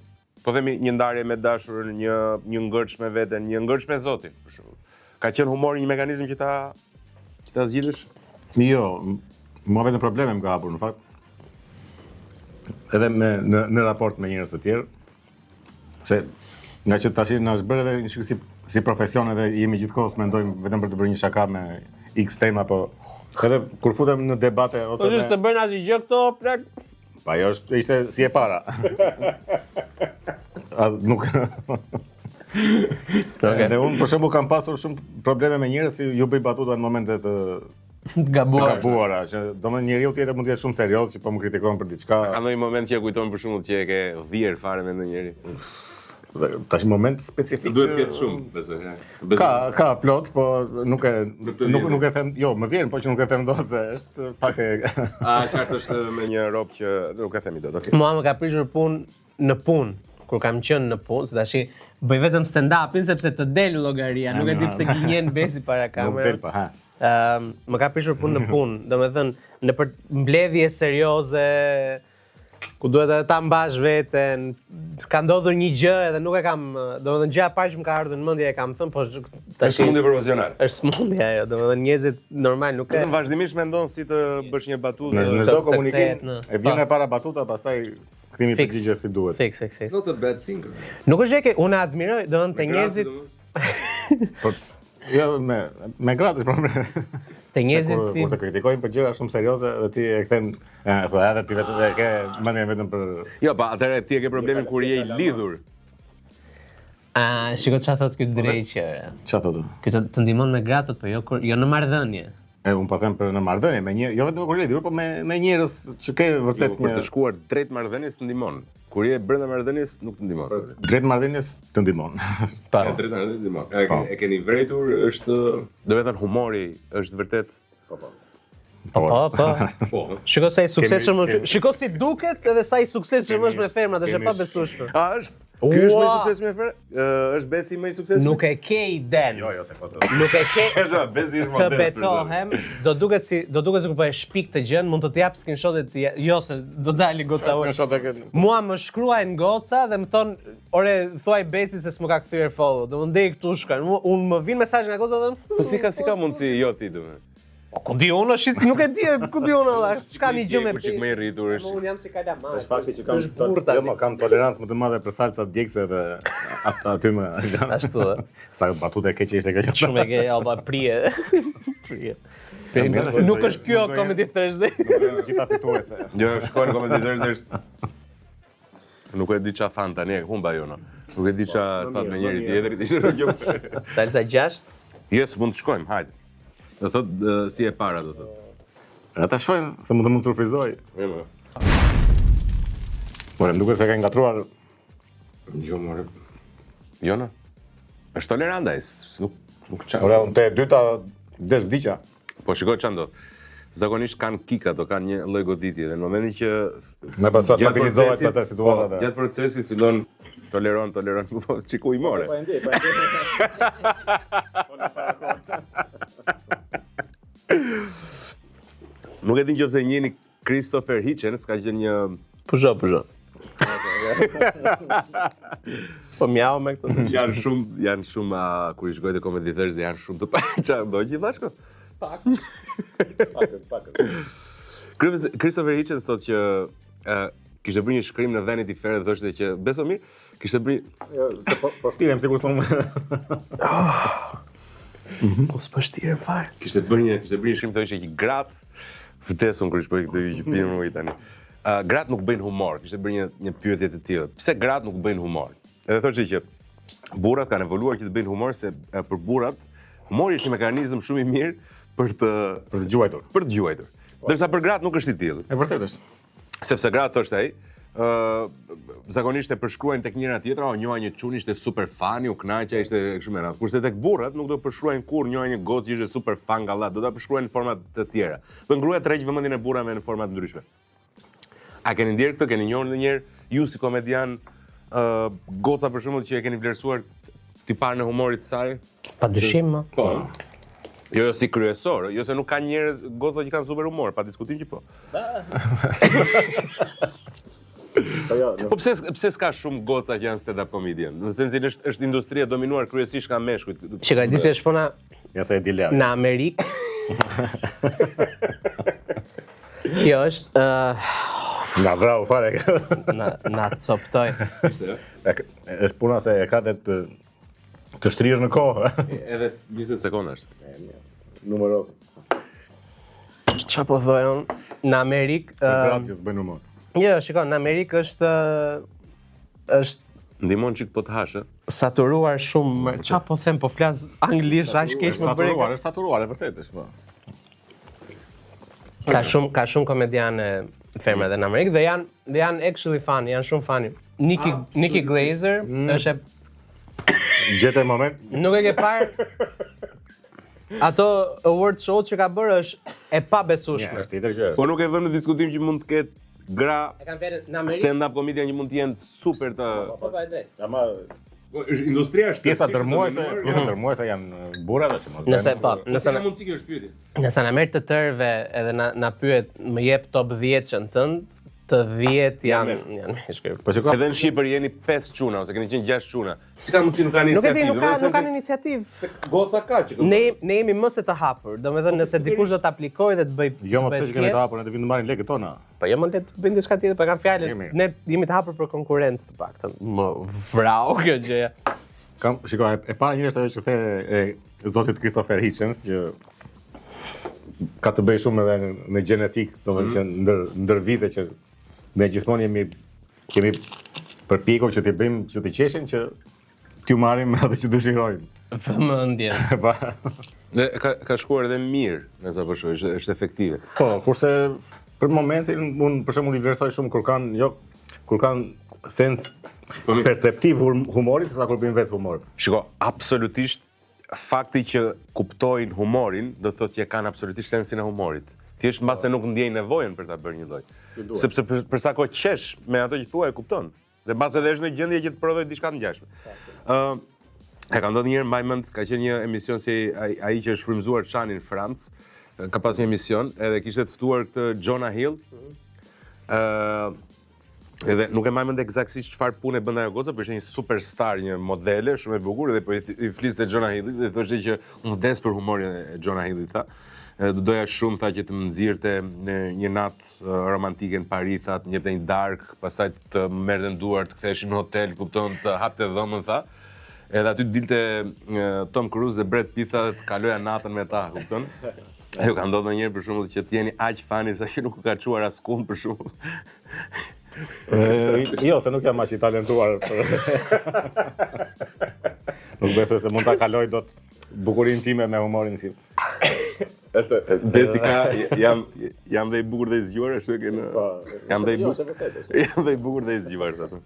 S3: Po themi një ndarje me dashurën, një ngërç me veten, një ngërç me Zotin, për shembull. Ka qenë humori një mekanizëm që ta zgjidhësh?
S1: Jo, mua vetëm probleme më ka hapur në fakt. Edhe në raport me njerëz të tjerë, se nga që tash na është bërë edhe një si profesion edhe jemi gjithkohës mendojmë vetëm për të bërë një shaka me X tema, po edhe kur futem në debate ose
S2: po të bëjnë asgjë këto, plak.
S1: Pa jo ishte si e para. Nuk. Edhe unë për shembull kam pasur shumë probleme me njerëz që ju bëj batuta në momente të gabuara, që domethënë njeriu tjetër mund të jetë shumë serioz që po më kritikon për diçka.
S3: Ka ndonjë moment që e kujton për shembull që e ke dhier fare me ndonjëri?
S1: Tash moment specifik.
S3: Duhet të ketë shumë, besoj.
S1: Ka plot, po nuk e them, jo, më vjen, po që nuk e them dot se është pak e
S3: qartë është me një rob që nuk e themi dot, okay.
S2: Mua më ka prishur punë në punë, kur kam qenë në punë, se tash bëj vetëm stand-upin sepse të del llogaria, nuk e di pse gënjen Besi para kamerës.
S1: Nuk del pa, ha.
S2: Më ka prishur punë në punë, domethënë në për mbledhje serioze, ku duhet edhe ta mbash veten, ka ndodhur një gjë edhe nuk e kam, domethënë gjëja e parë që më ka ardhur në mendje e kam thënë, po
S3: Është smundje profesionale.
S2: Është smundje ajo, domethënë njerëzit normal nuk e.
S3: Vetëm vazhdimisht mendon si të bësh një batutë.
S1: Në çdo komunikim
S2: kthehet,
S1: e vjen e para batuta, pastaj kthimi përgjigje si duhet.
S2: Fix.
S4: It's not a bad thing.
S2: Nuk është që unë admiroj, domethënë te njerëzit,
S1: Po jo me gratis problem.
S2: te njerëzit si
S1: Kur të kritikojnë për gjëra shumë serioze dhe ti e kthen, thua edhe ti vetë e ke mendjen vetëm për
S3: Jo, pa, atëherë ti e ke problemin kur je i lidhur.
S2: shiko çfarë thotë ky drejtë.
S1: çfarë thotë?
S2: Ky të ndihmon me gratë, po jo në marrëdhënie.
S1: Unë po them për në marrëdhënie me një, jo vetëm kur je lidhur, po me njerëz që ke vërtet
S3: Për
S1: një
S3: të shkuar drejt marrëdhënies të ndihmon. Kur je brenda marrëdhënies nuk të ndihmon.
S1: drejt marrëdhënies të ndihmon.
S2: Po.
S3: Drejt marrëdhënies ndihmon. E keni vretur, është, do të thënë humori është vërtet.
S2: Po. Shiko sa i suksesshëm është. Shiko si duket edhe sa i suksesshëm është me fermat, është e pabesueshme.
S3: A është? Ky është më i suksesshëm me ferma? Është Besi më i suksesshëm?
S2: Nuk e ke iden.
S1: Jo, se po.
S2: Nuk e ke.
S3: Besi është
S2: Të betohem, do duket si kur po e shpik të gjën, mund të t'jap screenshotet, jo se do dali goca ore. Mua më shkruajnë goca dhe më thon, "Ore, thuaj Besi se s'më ka kthyer follow." Do më ndej këtu shkojnë. Unë më vin mesazh nga goca dhe
S3: Po si ka mundsi jo ti domun.
S2: ku di unë, nuk e di, ku di unë valla, çka një gjë me
S3: Kush më i rritur është.
S2: Unë jam si kalamar.
S1: Është fakti që kam tolerancë më të madhe për salca djegse dhe aty më
S2: Ashtu ë.
S1: sa batutë e keqe ishte kjo.
S2: Shumë e ke alba prije. Prije. Nuk është kjo Comedy Thursday.
S1: Gjitha fituese.
S3: Jo, shkojnë komentatërët është. Nuk e di çfarë fan tani, humba jo. Nuk e di çfarë thot me njëri tjetrit, ishte rrugë.
S2: Salsa 6.
S3: Yes, mund të shkojmë, hajde. Do thot si e para do thot.
S1: Ata shojnë se mund surprizoj.
S3: Jo,
S1: Por më duket se ka ngatruar.
S3: jo more. Jona. Është toleranta, nuk çan.
S1: Ora unë te e dyta desh vdiqa.
S3: Po shikoj çan do. Zakonisht kanë kika, do kanë një lloj goditje dhe në momentin që
S1: Me pasat stabilizohet atë situata.
S3: Po, gjatë procesit fillon toleron, po çiku i more.
S1: Po e ndjej.
S3: Nuk e din nëse njëni Christopher Hitchens ka qenë një
S2: Pusho. Po mjau me këto.
S3: janë shumë kur i shkoj te Comedy Thursday janë shumë të çfarë do gjithashtu.
S1: Pak.
S3: Christopher Hitchens thotë që kishte bërë një shkrim në Vanity Fair dhe thoshte që beso mirë, kishte bërë
S1: Po shtirem sigurisht më.
S2: Mos po shtirë fare.
S3: kishte bërë një shkrim thoshte që gratë vdesun kur i shpoj këtë që pinë më tani. Gratë nuk bëjnë humor, kishte bërë një pyetje të tillë. Pse gratë nuk bëjnë humor? Edhe thoshte që burrat kanë evoluar që të bëjnë humor se për burrat humori është një mekanizëm shumë i mirë për të
S1: Për të gjuajtur.
S3: Ndërsa për gratë nuk është i tillë.
S1: E vërtet është.
S3: Sepse gratë thoshte ai, zakonisht e përshkruajnë tek njëra tjetra, njoha një çun ishte super fani, u kënaqja ishte kështu me radhë. Kurse tek burrat nuk do përshkruajnë kurrë njoha një gocë që ishte super fan gallat, do ta përshkruajnë në forma të tjera. Dhe gruajat tërheq vëmendjen e burrave në forma të ndryshme. A keni ndjerë këtë, keni njohur ndonjëherë ju si komedian goca për shembull që e keni vlerësuar tipar në humorit të saj?
S2: Padyshim.
S3: Po. Jo si kryesor, jo se nuk ka njerëz goca që kanë super humor, pa diskutim që po. Po pse s'ka shumë goca që janë stand-up comedian? Në sensin është industria dominuar kryesisht nga meshkujt.
S2: Shikoj, di se është puna
S1: Ja se e di lart.
S2: në Amerikë. Jo, është
S1: Na vrau fare.
S2: na coptoj.
S1: Është puna se e ka të shtrirë në kohë.
S3: Edhe 20 sekonda është.
S1: Numero.
S2: Çfarë po thoj unë? Në Amerikë,
S1: Gratë që s'bëjnë humor.
S2: jo, shikoj, në Amerikë është
S3: Ndihmon çik po të hash, ë?
S2: saturuar shumë. Çfarë po them, po flas anglisht, aq keq më bëre.
S1: Është saturuar, e vërtet është po.
S2: Ka shumë komedianë ferma edhe në Amerikë dhe janë actually funny, janë shumë funny. Nikki Glaser është
S1: Gjete moment.
S2: nuk e ke parë ato award show që ka bërë është e pabesueshme.
S1: Është tjetër gjë.
S3: Po nuk e vëmë në diskutim që mund të ketë gra
S2: E kanë vënë në Amerikë.
S3: stand-up comedian që mund të jenë super të
S2: Po e drejt.
S1: Ama
S3: industria është
S1: pjesa dërmuese janë burra që mos.
S2: Nëse po, nëse
S3: mundësi kjo është pyetje.
S2: Nëse na merr të tërëve edhe na pyet më jep top 10-ën tënd të 10 janë shkrim.
S1: Po që ka
S3: Edhe në Shqipër jeni 5 çuna ose keni qenë 6 çuna. Si ka mundsi nuk kanë
S2: Nuk e di,
S3: iniciativë?
S2: nuk kanë iniciativë.
S3: Goca ka që.
S2: Ne jemi më se të hapur. Domethënë nëse dikush do të aplikojë dhe të bëj
S1: jo më pse që kemi të hapur, ne të vinë të marrin lekët tona.
S2: Po jo më le të bëjmë diçka tjetër, po kanë fjalën. Ne jemi të hapur për konkurrencë të paktën. Më vrau kjo gjë.
S1: Shiko, e para njërës ajo që the zotit Christopher Hitchens, që ka të bëj shumë edhe me gjenetik, domethënë që ndër vite që ne gjithmonë kemi përpjekur që t'i bëjmë që t'i qeshin që t'ju marrim atë që dëshirojmë.
S2: Vëmendje.
S3: Dhe ka shkuar edhe mirë, me sa po shoh, është efektive.
S1: Po, kurse për momentin unë për shembull i vlerësoj shumë kur kanë sens perceptiv humorit sa kur bëjmë vetë humor.
S3: Shiko, absolutisht fakti që kuptojnë humorin do të thotë që kanë absolutisht sensin e humorit. Thjesht mbase nuk ndjejnë nevojën për ta bërë një lloj. Sepse për sa kohë qesh me ato që thua e kupton. Dhe mbase edhe është në gjendje që të prodhoj diçka të ngjashme. E ka ndodhur një herë mbaj mend, ka qenë një emision si ai që është frymzuar Çani në Francë, ka pas një emision edhe kishte të ftuar këtë Jonah Hill. Edhe nuk e mbaj mend eksaktësisht çfarë pune bën ajo goca, por ishte një superstar, një modele shumë e bukur dhe po i fliste Jonah Hillit dhe thoshte që unë vdes për humorin e Jonah Hillit, tha. Do doja shumë, tha, që të më nxirrte në një natë romantike në Paris, tha, të jepte një dark, pastaj të merrte në duar, të ktheheshim në hotel, kupton, të hapte dhomën, tha. Edhe aty dilte Tom Cruise dhe Brad Pitt, tha, të kaloja natën me ta, kupton. Ajo ka ndodhur një herë për shembull që të jeni aq fani sa që nuk u ka çuar askund për shembull.
S1: Jo, se nuk jam aq i talentuar. Nuk besoj se mund ta kaloj dot bukurinë time me humorin si.
S3: Besi ka jam dhe i bukur dhe i zgjuar, ashtu që jam dhe i bukur. Jam dhe i bukur dhe i zgjuar thotë.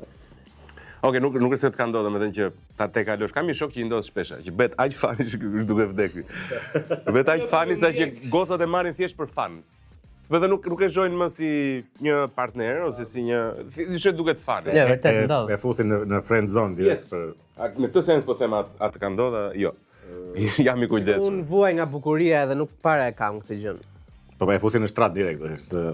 S3: Okej, nuk është se të ka ndodhur, domethënë që ta te kalosh. Kam një shok që i ndodh shpesh, që bëhet aq fani që është duke vdekur. Bëhet aq fani sa që gocat e marrin thjesht për fan. Vetë nuk e shohin më si një partner ose si një thjesht duket fani.
S2: Ja, vërtet ndodh.
S1: E fusin në friend zone direkt për.
S3: Me këtë sens po them atë ka ndodhur, jo. Jam i kujdesshëm.
S2: Unë vuaj nga bukuria edhe nuk para e kam këtë gjë.
S1: Po e fusin në shtrat direkt, është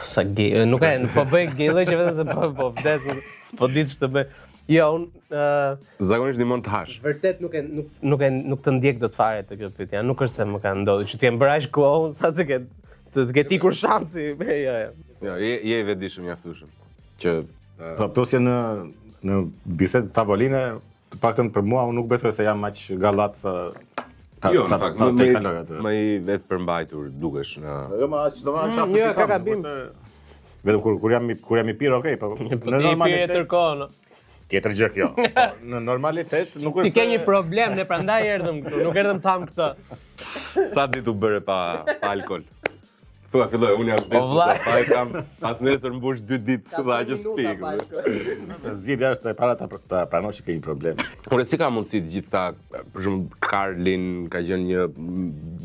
S2: Sa gay, nuk po bëj gay që vetëm se po vdes, s'po di ç'të bëj. Jo, unë
S3: zakonisht ndihmon të hash.
S2: Vërtet nuk të ndjek dot fare të kjo pyetje. Nuk është se më ka ndodhur që të jem bërë aq clown sa të ketë ikur shansi. Jo.
S3: Jo, je i vetëdijshëm mjaftueshëm. Që
S1: po plus që në bisedë tavoline, të paktën për mua unë nuk besoj se jam aq gallat sa
S3: jo, në fakt, më i vetë përmbajtur dukesh në.
S1: Jo, më aq do të shaftë.
S2: Jo, ka gabim.
S1: Vetëm kur jam i pirë, okay, po në normalitet
S2: tërkohë.
S1: Tjetër gjë kjo. Në normalitet nuk është.
S2: Ti ke një problem, ne prandaj erdhëm këtu, nuk erdhëm tham këtë.
S3: Sa ditë u bëre pa alkol? Thua filloj, unë jam vdekur sa pa e kam pas nesër mbush 2 ditë dha që spik.
S1: Zgjidhja është e para ta pranosh që ke një problem.
S3: Por si ka mundësi të gjithë ta, për shembull Karlin ka qenë një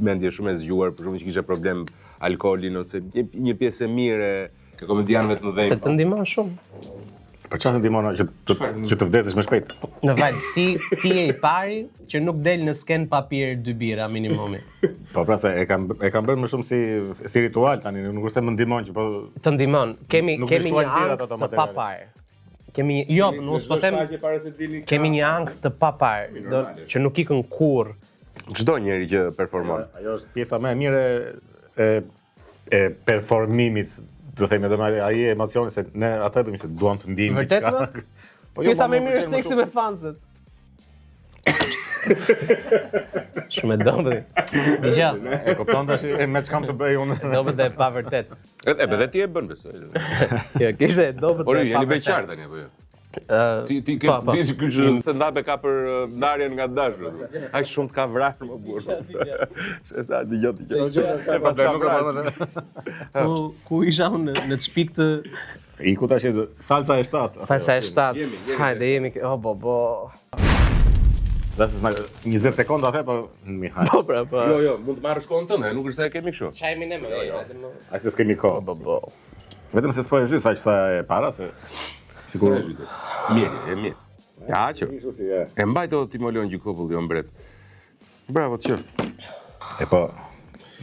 S3: mendje shumë e zgjuar, për shembull që kishte problem alkoolin ose një pjesë e mirë e komedianëve të mëdhenj.
S2: Se të ndihmon shumë.
S1: Për çfarë ndihmon që të vdesësh më shpejt?
S2: Në val, ti je i pari që nuk del në sken pa pirë 2 bira minimumi.
S1: Po pra se e kam bërë më shumë si ritual tani, nuk është se më ndihmon që po
S2: të ndihmon. Kemi një angst të paparë. Unë s'po them. Kemi një angst të paparë, që nuk ikën kurrë.
S3: Çdo njeri që performon.
S1: Ajo është pjesa më e mirë e performimit. Të themi edhe ai emocioni se ne atë bëjmë se duam të ndijmë diçka.
S2: Po pjesa më e mirë është seksi me fanset. Shumë e dobët. Dija.
S1: E kupton tash me ç'kam të bëj unë.
S2: Dobët e pa vërtet.
S3: Edhe ti e bën besoj.
S2: Kjo kishte dobët.
S3: Por jeni beqar tani apo jo? Ti stand-up e ka për ndarjen nga dashur. Aq shumë të ka vrarë më burr. Sa dëgjoj. Pas ka vrarë.
S2: Ku isha unë në shtëpi të
S1: Iku tash salsa e 7.
S2: Salsa e 7. Hajde jemi. bo.
S1: Dasë 20 sekonda the po Mihaj.
S2: Po pra, po.
S3: Jo, mund të marrësh kohën tënde, nuk është se e kemi kështu.
S2: Çajmi ne më.
S1: Ai se s'kemi kohë.
S2: Po.
S1: Vetëm se s'po e zhys aq sa e para se
S3: Sigur. Mirë. Ja, që. E mbajto Timolion Gjykopulli, o mbret. Bravo, të qoftë.
S1: E po,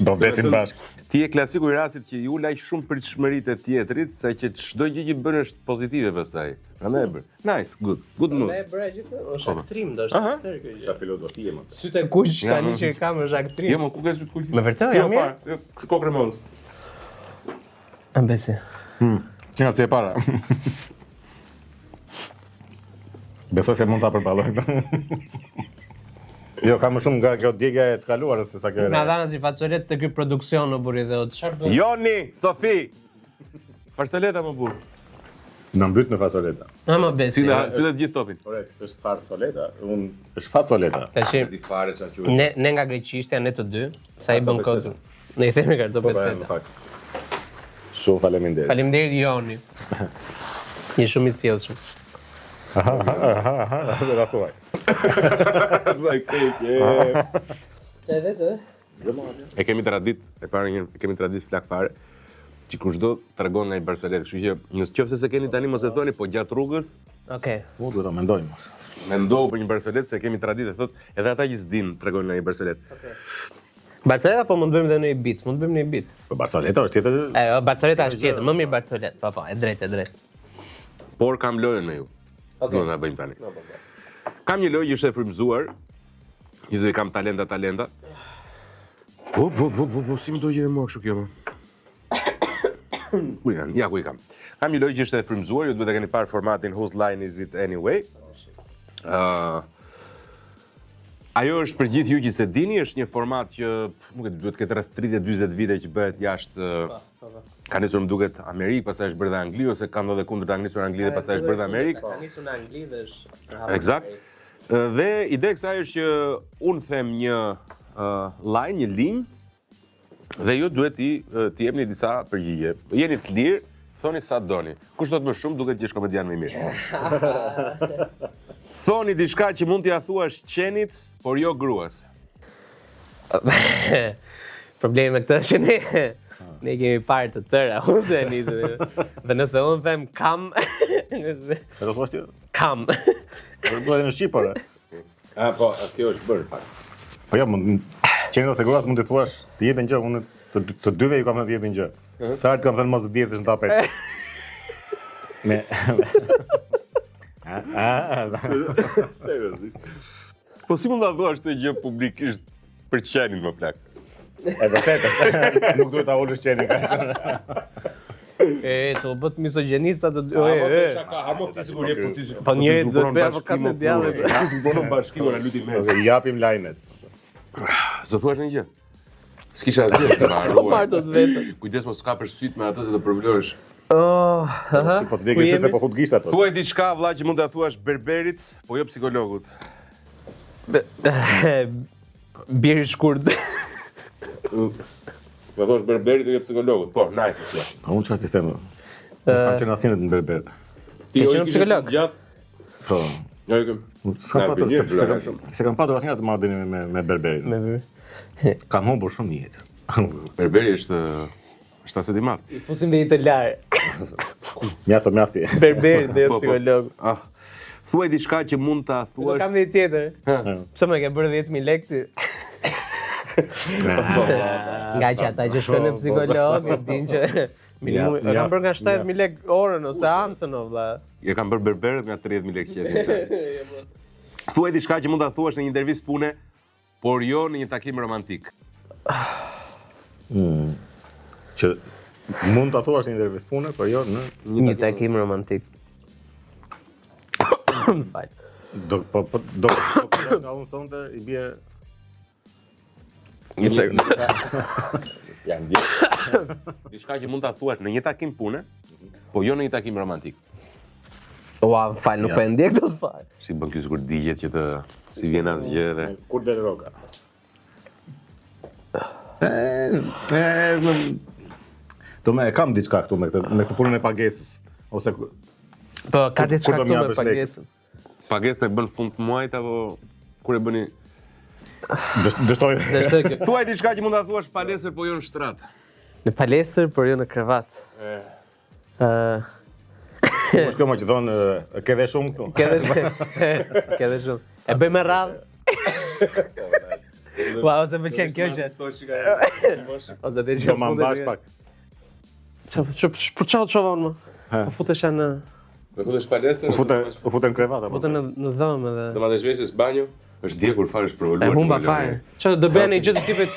S1: Do vdesin bashkë.
S3: Ti je klasiku I rastit që ju laq shumë pritshmëritë e tjetrit, sa që çdo gjë që bën është pozitive pastaj. Prandaj e bër. Nice, good mood.
S2: Ne bëra gjithë, është aktrim ndoshta tërë kjo gjë.
S1: Çfarë filozofie më?
S2: Sytë e kuq tani që kam është aktrim.
S3: Jo, më ku ke syt kuq?
S2: Me vërtet jam mirë.
S3: Jo, kokë remons.
S2: Ambesi.
S1: Kena si e para. Besoj se mund ta përballoj. Jo, ka më shumë nga kjo djegja e të kaluar se sa kjo.
S2: Na dhanë si facolet të ky produksion në burri dhe çfarë bën?
S3: Joni, Sofi. Farsoleta më burr.
S1: Na mbyt në fasoleta.
S2: Më besi.
S3: Si të gjithë topin.
S1: Ore, është farsoleta, është fasoleta.
S2: Tash
S3: Di fare çfarë quhet.
S2: ne nga greqishtja ne të dy, sa I bën kodën. Ne I themi karto
S1: Në
S2: peceta.
S1: fakt. Shumë faleminderit.
S2: Faleminderit Joni. Je shumë I sjellshëm.
S1: Dhe da thuaj.
S2: Çe?
S3: E kemi tradit, e kemi tradit flak fare, që kushdo tregon nga I Barcelet, kështu që nëse se keni tani mos e thoni, po gjatë rrugës,
S2: Okej.
S1: Po duhet ta mendojmë.
S3: mendohu për një Barcelet se kemi tradit, e thot, edhe ata që s'din tregon nga I Barcelet.
S2: Barceleta po mund bëjmë edhe në një bit, mund bëjmë në një bit.
S1: Po Barceleta është tjetër.
S2: Barceleta është tjetër, më mirë Barcelet. Po, e drejtë.
S3: Por kam lojën me ju. Do ta bëjmë tani. Kam një lojë që është e frymzuar, që kam talenta. Po, si më do gjë më kështu kjo më. Ku janë? Ja, ku I kam. Kam një lojë që është e frymzuar, ju duhet të keni parë formatin Whose Line Is It Anyway. Ajo është për gjithë ju që se dini, është një format që nuk e duhet këtë rreth 30-40 vite që bëhet jashtë ka nisur më duket Amerikë, pastaj është bërë dhe Angli ose ka ndodhe kundër të nisur Angli dhe pastaj është bërë dhe Amerikë.
S2: Ka nisur në Angli dhe është
S3: Eksakt. Dhe ide kësaj është që unë them një line, një linjë dhe ju duhet t'i jepni disa përgjigje. Jeni të lirë, thoni sa doni. Kush do të më shumë duket që është komedian më I mirë. Thoni diçka që mund t'ia thuash qenit, por jo gruas.
S2: Problemi me këtë është që ne kemi parë të tëra, unë se e nisëm. Dhe nëse unë them kam,
S1: E do thuash ti?
S2: kam.
S1: Duhet në shqip, ore.
S3: Po, kjo është bërë fakt.
S1: Po jo, qenë ose gruas mund t'i thuash të jetë gjë, unë të dyve ju kam thënë të jetë gjë. Sa herë kam thënë mos të diesësh në tapet. Me
S3: Seriozisht. Po si mund ta thuash këtë gjë publikisht për qenin më plak?
S1: E vërtet është. Nuk duhet ta ulësh qenin kaq.
S2: So bët misogjenista të dy.
S3: Po
S2: njëri do të bëj avokat të djallit.
S3: Ku bënon bashkimin e lutim me.
S1: Ose japim lajmet.
S3: S'do thuash një gjë. S'kisha asgjë të
S2: Marr të vetën.
S3: Kujdes mos ka për syt me atë se do përvlohesh.
S1: Po të degë se po fut gisht ato.
S3: Thuaj diçka vlla që mund ta thuash berberit, po jo psikologut.
S2: Biri shkurt.
S3: Po thosh berberit jo psikologut. Po, nice kjo.
S1: Po unë çfarë sistem? Kam qenë asnjë në berber.
S3: Ti
S2: qenë psikolog?
S3: Gjatë.
S1: Po.
S3: Jo, kem.
S1: S'kam patur, se kam patur asnjë të marrë me berberin. Kam humbur shumë jetë.
S3: Berberi është aset I madh.
S2: I fusim dhe I të larë.
S1: Mjafti.
S2: Berberi dhe jo psikolog.
S3: Thuaj diçka që mund ta
S2: Do
S3: thuash.
S2: kam dhe I tjetër. Pse më ke bërë 10.000 lekë ti? Nga që ata që shkojnë në psikolog, e din që e kam bërë nga 7.000 lekë orën ose seancën o vlla.
S3: E kam bërë berberët nga 30.000 lekë qenë. Thuaj diçka që mund ta thuash në një intervistë pune, por jo në një takim romantik.
S1: Që mund ta thuash në intervistë pune, por jo në
S2: Një takim romantik. Fal.
S1: do nga unë sonte I bie
S3: Ja, ndjek. Diçka që mund ta thuash në një takim pune, po jo në një takim romantik.
S2: Ua, fal, nuk po e ndjek dot fare.
S3: Si bën ky sikur digjet që të si vjen asgjë dhe
S1: kur del roka. Do me kam diçka këtu me këtë punën e pagesës ose
S2: Po ka diçka
S1: kur do
S2: këtu
S1: m'japësh
S2: me pagesën.
S3: pagesa e bën fund të muajit apo kur e bëni?
S1: dështoj.
S3: Thuaj diçka që mund ta thuash palestër po jo në shtrat.
S2: Në palestër, por jo në krevat.
S1: Mos kjo më që thonë ke dhe shumë këtu.
S2: Ke dhe shumë. E bëj me radhë. Ua, ose pëlqen kjo që. Ose dhe që
S1: Do ma mbash pak.
S2: Për çfarë çova unë më? Po futesha në
S4: Me futesh palestër,
S1: U futen krevat apo?
S2: futën në dhëmë edhe.
S4: do ma dëshveshës banjo, është djegur fare, është për
S2: E humba fare. Çfarë do bëjnë një gjë të tipit?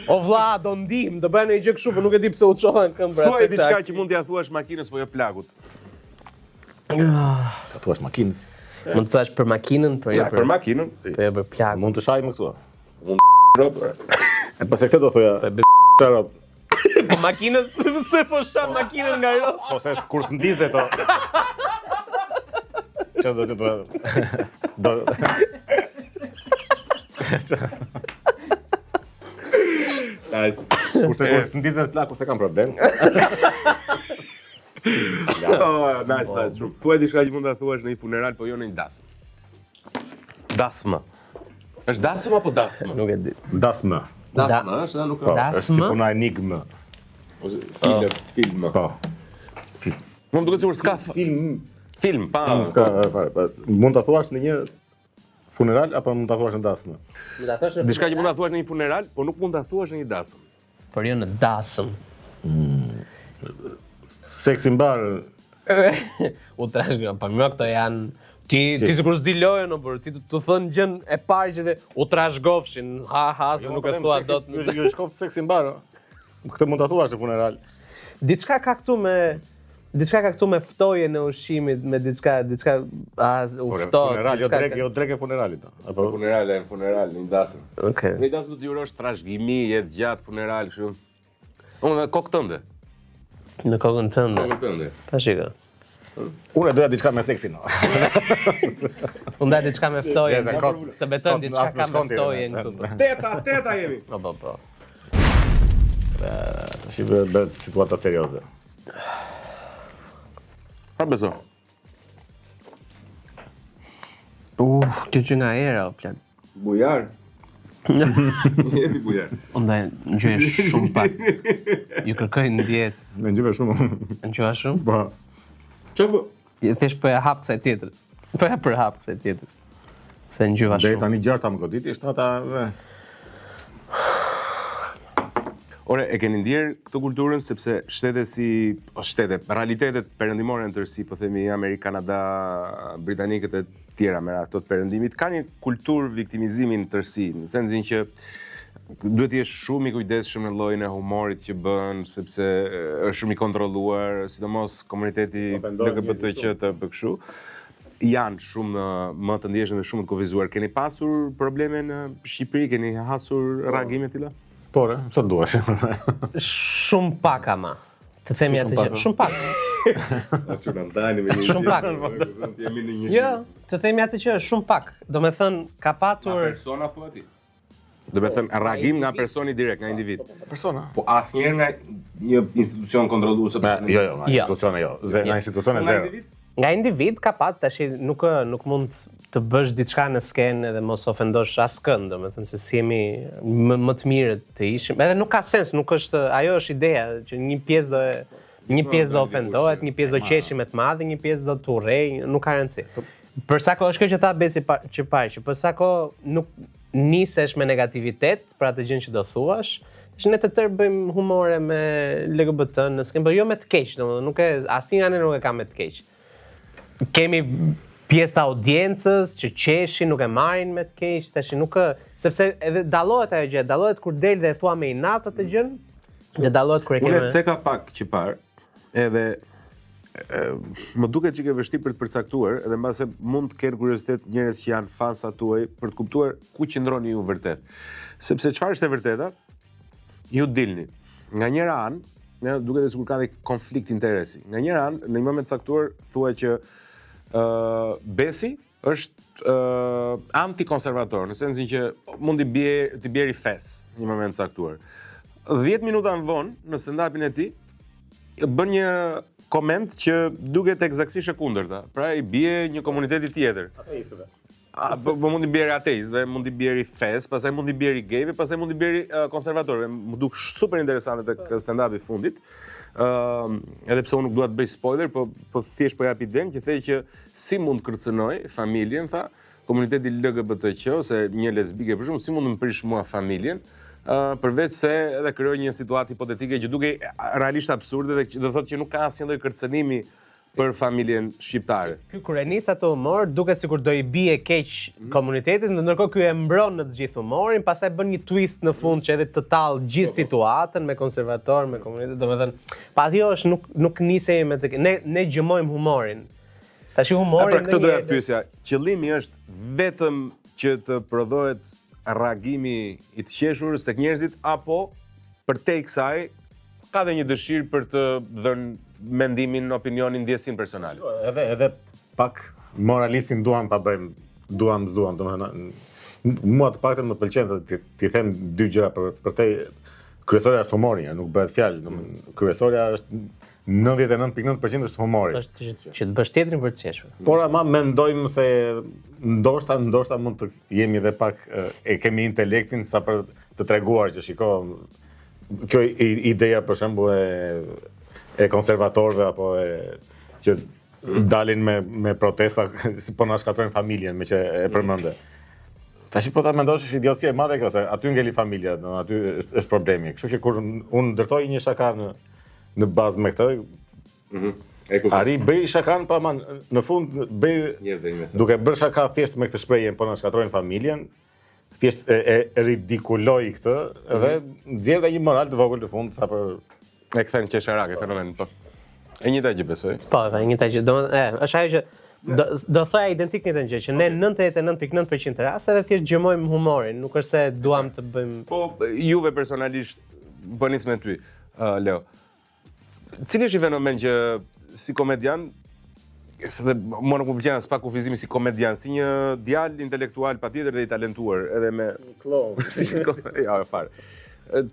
S2: O vlla, do ndim, do bëjnë një gjë kështu, por nuk e di pse u çova në këmbë.
S3: Thuaj diçka që mund t'ia thuash makinës po jo plagut.
S1: Tatuash makinës.
S2: Mund të thash për makinën, por jo
S3: Ja, për makinën.
S2: për jo për plak.
S1: Mund të shaj më këtu.
S4: ropë.
S1: E pas e këtë do thoja. Të rob.
S2: Po makinën, se po shah makinën nga ro.
S1: Po se kur s'ndizet to. Çfarë do të bëj? Do
S3: Nice.
S1: kurse kur s'ndizet plak, kurse kam problem.
S3: Oh, nice, shumë. Thuaj diçka që mund ta thuash në një funeral, po jo në një dasmë. Dasmë. Është dasmë apo dasmë?
S2: Nuk e di.
S1: Dasmë.
S4: Dasma, është, nuk
S1: Po,
S4: ka.
S1: është si puna enigmë.
S4: Film.
S1: Po.
S3: Më duket sikur s'ka film, pa.
S1: Ska fare. Mund ta thuash në një funeral apo mund ta thuash në dasmë?
S2: Mund ta thash
S3: Diçka që mund ta thuash në një funeral, po nuk mund ta thuash në një dasmë.
S2: por jo në dasëm.
S1: Seksi mbar.
S2: U trashëgoj, po më këto janë ti sikur s'di lojën, por ti të thënë gjën e parë që u trashëgofshin, ha se nuk e thua dot.
S1: Jo shkoft seksi mbar. Këtë mund ta thuash në funeral.
S2: Diçka ka këtu me ftoje në ushqimit, me diçka u fto.
S1: Funeral, jo drek e funeralit. Apo
S4: Funeral, në dasëm.
S2: Okej.
S3: Në një dasmë do të jurosh trashëgimi, jetë gjatë funeral kështu. Unë kokë tënde.
S2: Në kokën tënde.
S4: Kokën tënde.
S2: Ta shiko.
S1: unë doja diçka me seksin.
S2: Unë da diçka me ftoje.
S1: Jeta, kot-
S2: Të beton
S1: kot
S2: diçka
S1: as me
S2: ka me
S1: shkonti,
S2: ftoje
S1: ne.
S2: këtu.
S3: Teta jemi.
S2: Po.
S1: Si bëhet situata serioze.
S3: Pa beso.
S2: Kjo që nga era, o plak.
S4: Bujar. Jemi bujar.
S2: Unë ngjoj shumë pak. Ju kërkoj ndjes.
S1: Me ngjyve shumë.
S2: Ngjova shumë?
S1: Po.
S4: Çfarë?
S2: Je thesh po e hap kësaj tjetrës. Po e për hap kësaj tjetrës. Se ngjova
S1: Deri
S2: shumë.
S1: tani gjarta më goditi, shtata.
S3: Ore, e keni ndjerë këtë kulturën sepse realitetet perëndimore në tërësi, po themi Amerikë, Kanada, Britanikët e tjera me radhë të perëndimit, ka një kulturë viktimizimi në tërësi, në sensin që duhet të jesh shumë i kujdesshëm në llojin e humorit që bën, sepse është shumë i kontrolluar, sidomos komuniteti LGBTQ të kështu. Janë shumë më të ndjeshëm dhe shumë të kufizuar. Keni pasur probleme në Shqipëri, keni hasur reagime të tilla?
S1: Por, sa duash.
S2: Shumë pak ama. Të themi atë gjë. Shumë pak.
S4: Që na ndani me një.
S2: Shumë pak.
S4: Jemi në një.
S2: Jo, të themi atë që është shumë pak. Do me thënë, ka patur...
S4: Persona thua ti.
S3: Do me thënë reagim nga personi direkt, nga individ.
S1: Persona.
S4: Po asnjëherë nga një institucion kontrollues apo
S1: Jo, nga institucione jo. Nga institucione zero.
S2: Nga individ ka pat, tash nuk mund të bësh diçka në skenë edhe mos ofendosh askën, domethënë se si jemi më të mirë të ishim. Edhe nuk ka sens, nuk është, ajo është ideja që një pjesë do ofendohet, një pjesë do qeshi me të madhe, një pjesë do të urrej, nuk ka rëndësi. Për sa kohë është kjo që tha Besi që për sa kohë nuk nisesh me negativitet për atë gjën që do thuash, që ne të tërë bëjmë humore me LGBT në skenë, por jo me të keq, domethënë nuk e asnjë nga ne nuk e ka me të keq. Kemi pjesë të audiencës që qeshin nuk e marrin me të keq, tash nuk sepse edhe dallohet ajo gjë, dallohet kur del dhe e thua me inat atë gjën, dhe dallohet kur e
S3: Unë
S2: kemi.
S3: ceka pak që parë, edhe më duket që ke vështirë për të përcaktuar, edhe mbase mund të kenë kuriozitet njerëz që janë fansa tuaj për të kuptuar ku qëndroni ju vërtet. Sepse çfarë është e vërteta? Ju dilni. Nga njëra anë, ne duket sikur ka një konflikt interesi. Nga njëra anë, në një moment të caktuar thuaj që Besi është antikonservator, në sensin që mund t'i bjeri fes në një moment të caktuar. 10 minuta më vonë, në stand-upin e tij, bën një koment që duket eksaktësisht e kundërta. Pra i bie një komuniteti tjetër.
S1: Ateistëve.
S3: Po mund t'i bjeri ateistëve, mund t'i bjeri fes, pastaj mund t'i bjeri gayve, pastaj mund t'i bjeri konservatorëve. Më duk super interesante tek stand-upi i fundit. Edhe pse unë nuk dua të bëj spoiler, po thjesht po jap idenë që thej që si mund kërcënoj familjen, tha, komuniteti LGBTQ ose një lesbike për shembull, si mund të më prish mua familjen, përveç se edhe krijoj një situatë hipotetike që duke realisht absurde dhe do thotë që nuk ka asnjë lloj kërcënimi për familjen shqiptare.
S2: Ky kur e nis atë humor, duket sikur do I bie keq komunitetit, ndërkohë ky e mbron në të gjithë humorin, pastaj bën një twist në fund që edhe të tall gjithë situatën me konservator, me komunitet, domethënë, pa ajo është nuk nisej me të ne gjymojmë humorin. Tash humorin.
S3: Për këtë doja të pyesja, qëllimi është vetëm që të prodhohet reagimi I të qeshurës tek njerëzit apo përtej kësaj ka dhe një dëshirë për të dhënë mendimin, opinionin, ndjesin personale.
S1: Edhe pak moralistin duam pa bëjmë, duam, domethënë mua të paktën më pëlqen të t'i them dy gjëra për te kryesorja është humori, nuk bëhet fjalë, domethënë kryesorja është 99.9% është humori.
S2: Është që të bësh tjetrin për të qeshur.
S1: Por ama mendojmë se ndoshta mund të jemi edhe pak e kemi intelektin sa për të treguar që shiko kjo ideja për shembull e konservatorëve apo që dalin me protesta si po na shkatrojnë familjen me që e përmendë. Tash po ta mendosh është idiotësi e madhe kjo, se aty ngeli familja, aty është problemi. Kështu që kur unë ndërtoj një shaka në bazë me këtë, Ari bëj shakan pa man, në fund bëj duke bërë shaka thjesht me këtë shprehje po na shkatrojnë familjen, thjesht e ridikuloj këtë dhe nxjerr dhe një moral të vogël në fund sa për
S3: e kthen qesharake fenomenin po. E njëjta gjë besoj.
S2: Po, e njëjta gjë. Domethënë, është ajo që do thoya identik njëjtën gjë që ne 99.9% të rasteve thjesht gjymojmë humorin, nuk është se duam të bëjmë.
S3: Po juve personalisht po nis me ty, Leo. Cili është një fenomen që si komedian dhe mua nuk më pëlqen as pak kufizimi si komedian, si një djalë intelektual patjetër dhe I talentuar, edhe me
S1: klon.
S3: Ja, fare.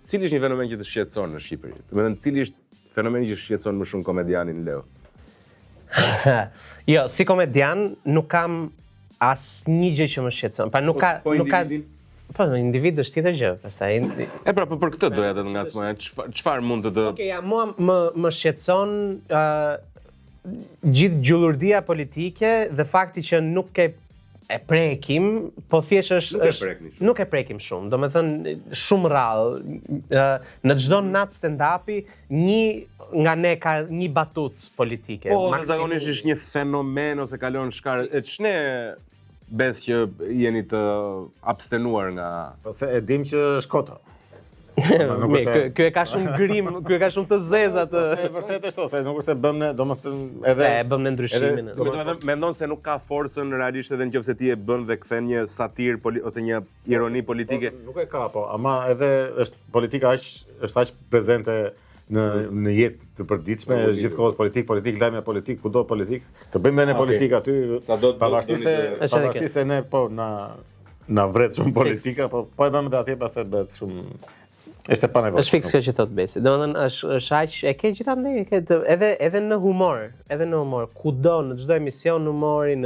S3: Cili është një fenomen që të shqetëson në Shqipëri? Domethënë, cili është fenomeni që shqetëson më shumë komedianin Leo?
S2: Jo, si komedian nuk kam asnjë gjë që më shqetëson. Pa nuk ka Po, individ është tjetër gjë, pastaj.
S3: Pra, për këtë doja të ngacmoja. Çfarë mund të
S2: Okej, ja, mua më shqetëson gjithë gjullurdia politike dhe fakti që nuk e prekim, po thjesht është nuk e prekim shumë. Domethënë shumë rrallë. Në çdo natë stand-upi, një nga ne ka një batutë politike.
S3: Po, zakonisht është një fenomen ose kalon shkarë. E ç'ne bes që jeni të abstenuar nga...
S1: Po se e dim që shkota.
S2: Ky e ka shumë grim, ky e ka shumë të zeza të...
S1: E vërtet është ose nuk është se bëm ne, domethënë edhe...
S2: bëm ne ndryshimin.
S3: Domethënë mendon se nuk ka forcën realisht edhe nëse ti e bën dhe kthen një satir ose një ironi politike.
S1: Nuk e ka po, ama edhe është politika është aq prezente në jetë të përditshme, është gjithkohës politik, lajme politik, kudo politik, të bëjmë ne politik aty, pavarësisht se ne po na vret shumë politika, po e bëjmë dhe atje pastaj bëhet shumë është pa nevojë.
S2: Është fiks kjo që thot Besi. Domethënë është aq e ke gjithandej, edhe në humor, kudo në çdo emision humori,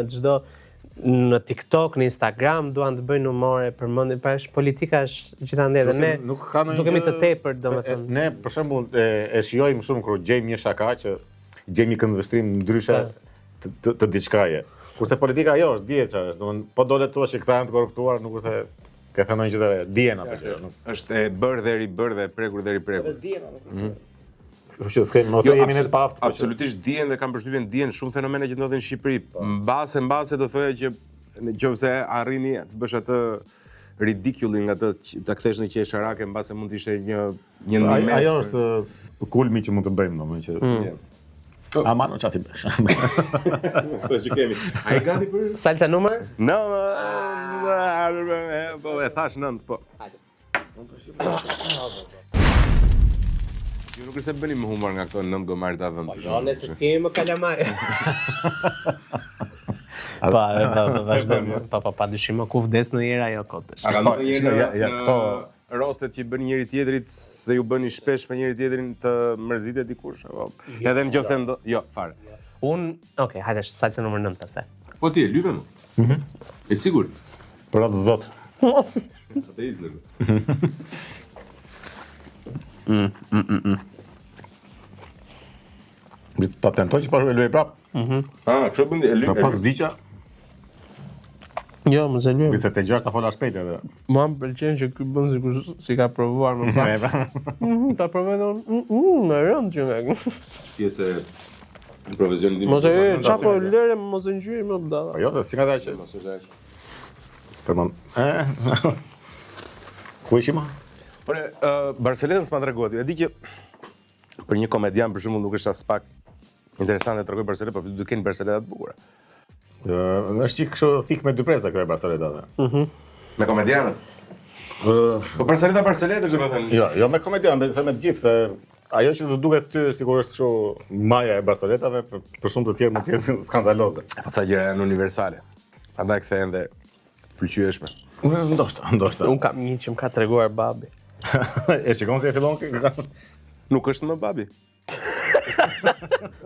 S2: në TikTok, në Instagram duan të bëjnë humore përmendje, politika është gjithandej dhe ne nuk kemi të tepër domethënë.
S1: Ne për shembull e shijojmë shumë kur gjejmë një shaka që gjejmë këndvështrim ndryshe të diçkaje. Kurse politika jo është dihet çfarë është, domethënë po dolet thua që këta janë të korruptuar, nuk është se ka thënë një gjë të re, dihen apo që
S3: është e bërë dhe ribërë dhe prekur dhe riprekur.
S1: Edhe dihen apo. Kështu që s'kem mos jemi ne të paftë.
S3: Absolutisht dihen dhe kam përshtypjen dihen shumë fenomene që ndodhin në Shqipëri. Mbase do thoya që nëse arrini të bësh atë ridiculin atë ta kthesh në qesharake, mbase mund të ishte një ndimes.
S1: Ajo është kulmi që mund të bëjmë domethënë që ama në çati bësh.
S4: Po që kemi. Ai gati për
S2: salsa numër?
S3: No. Po e thash 9 po. Hajde. Ju nuk se bënim humor nga këto 9 gomarë të avëndë.
S2: Jo, nëse si e më kalamaj. Vazhdojmë. Pa dyshim më ku vdes në jera ajo kotësh.
S4: A ka ndonjë herë
S1: këto
S3: rostet që bën njëri tjetrit se ju bëni shpesh me njëri tjetrin të mërzitet dikush apo edhe nëse jo, fare.
S2: Okej, hajde salsa numër 9 pastaj.
S4: Po ti e lype më? E sigurt?
S1: Për atë zot.
S4: Atë iznë.
S1: Ta tentoj që pa luaj prap.
S4: Kështu bën e lype.
S1: Pas vdiqa.
S2: Jo, mos e luajm.
S1: Nëse te 6 ta fola shpejt edhe.
S2: Mua më pëlqen që ky bën sikur si ka provuar më parë. Ta provoj më rënd që nga.
S4: Pjesë në profesionin tim.
S2: Mos e çapo lëre mos e ngjyri më dalla.
S1: Jo, si ka thënë që
S4: Mos është aq.
S1: për më. Ku ishim?
S3: Por Barceletën s'ma treguat. E di që për një komedian për shembull nuk është as pak interesante të tregoj Barceletën, por duhet të keni Barceleta të bukura.
S1: Është çik kështu thik me dy presa kjo e Barceletave.
S3: Me komedianët. Po Barceleta është domethënë.
S1: Jo me komedian, me të gjithë se ajo që do duket ty sikur është kështu maja e Barceletave, për shumë të tjerë mund të jetë skandaloze.
S3: Po ca gjëra janë universale. Prandaj kthehen dhe pëlqyeshme.
S1: Ndoshta.
S2: Un kam një që më ka treguar babi.
S1: E shikon se e fillon kë.
S3: Nuk është më babi.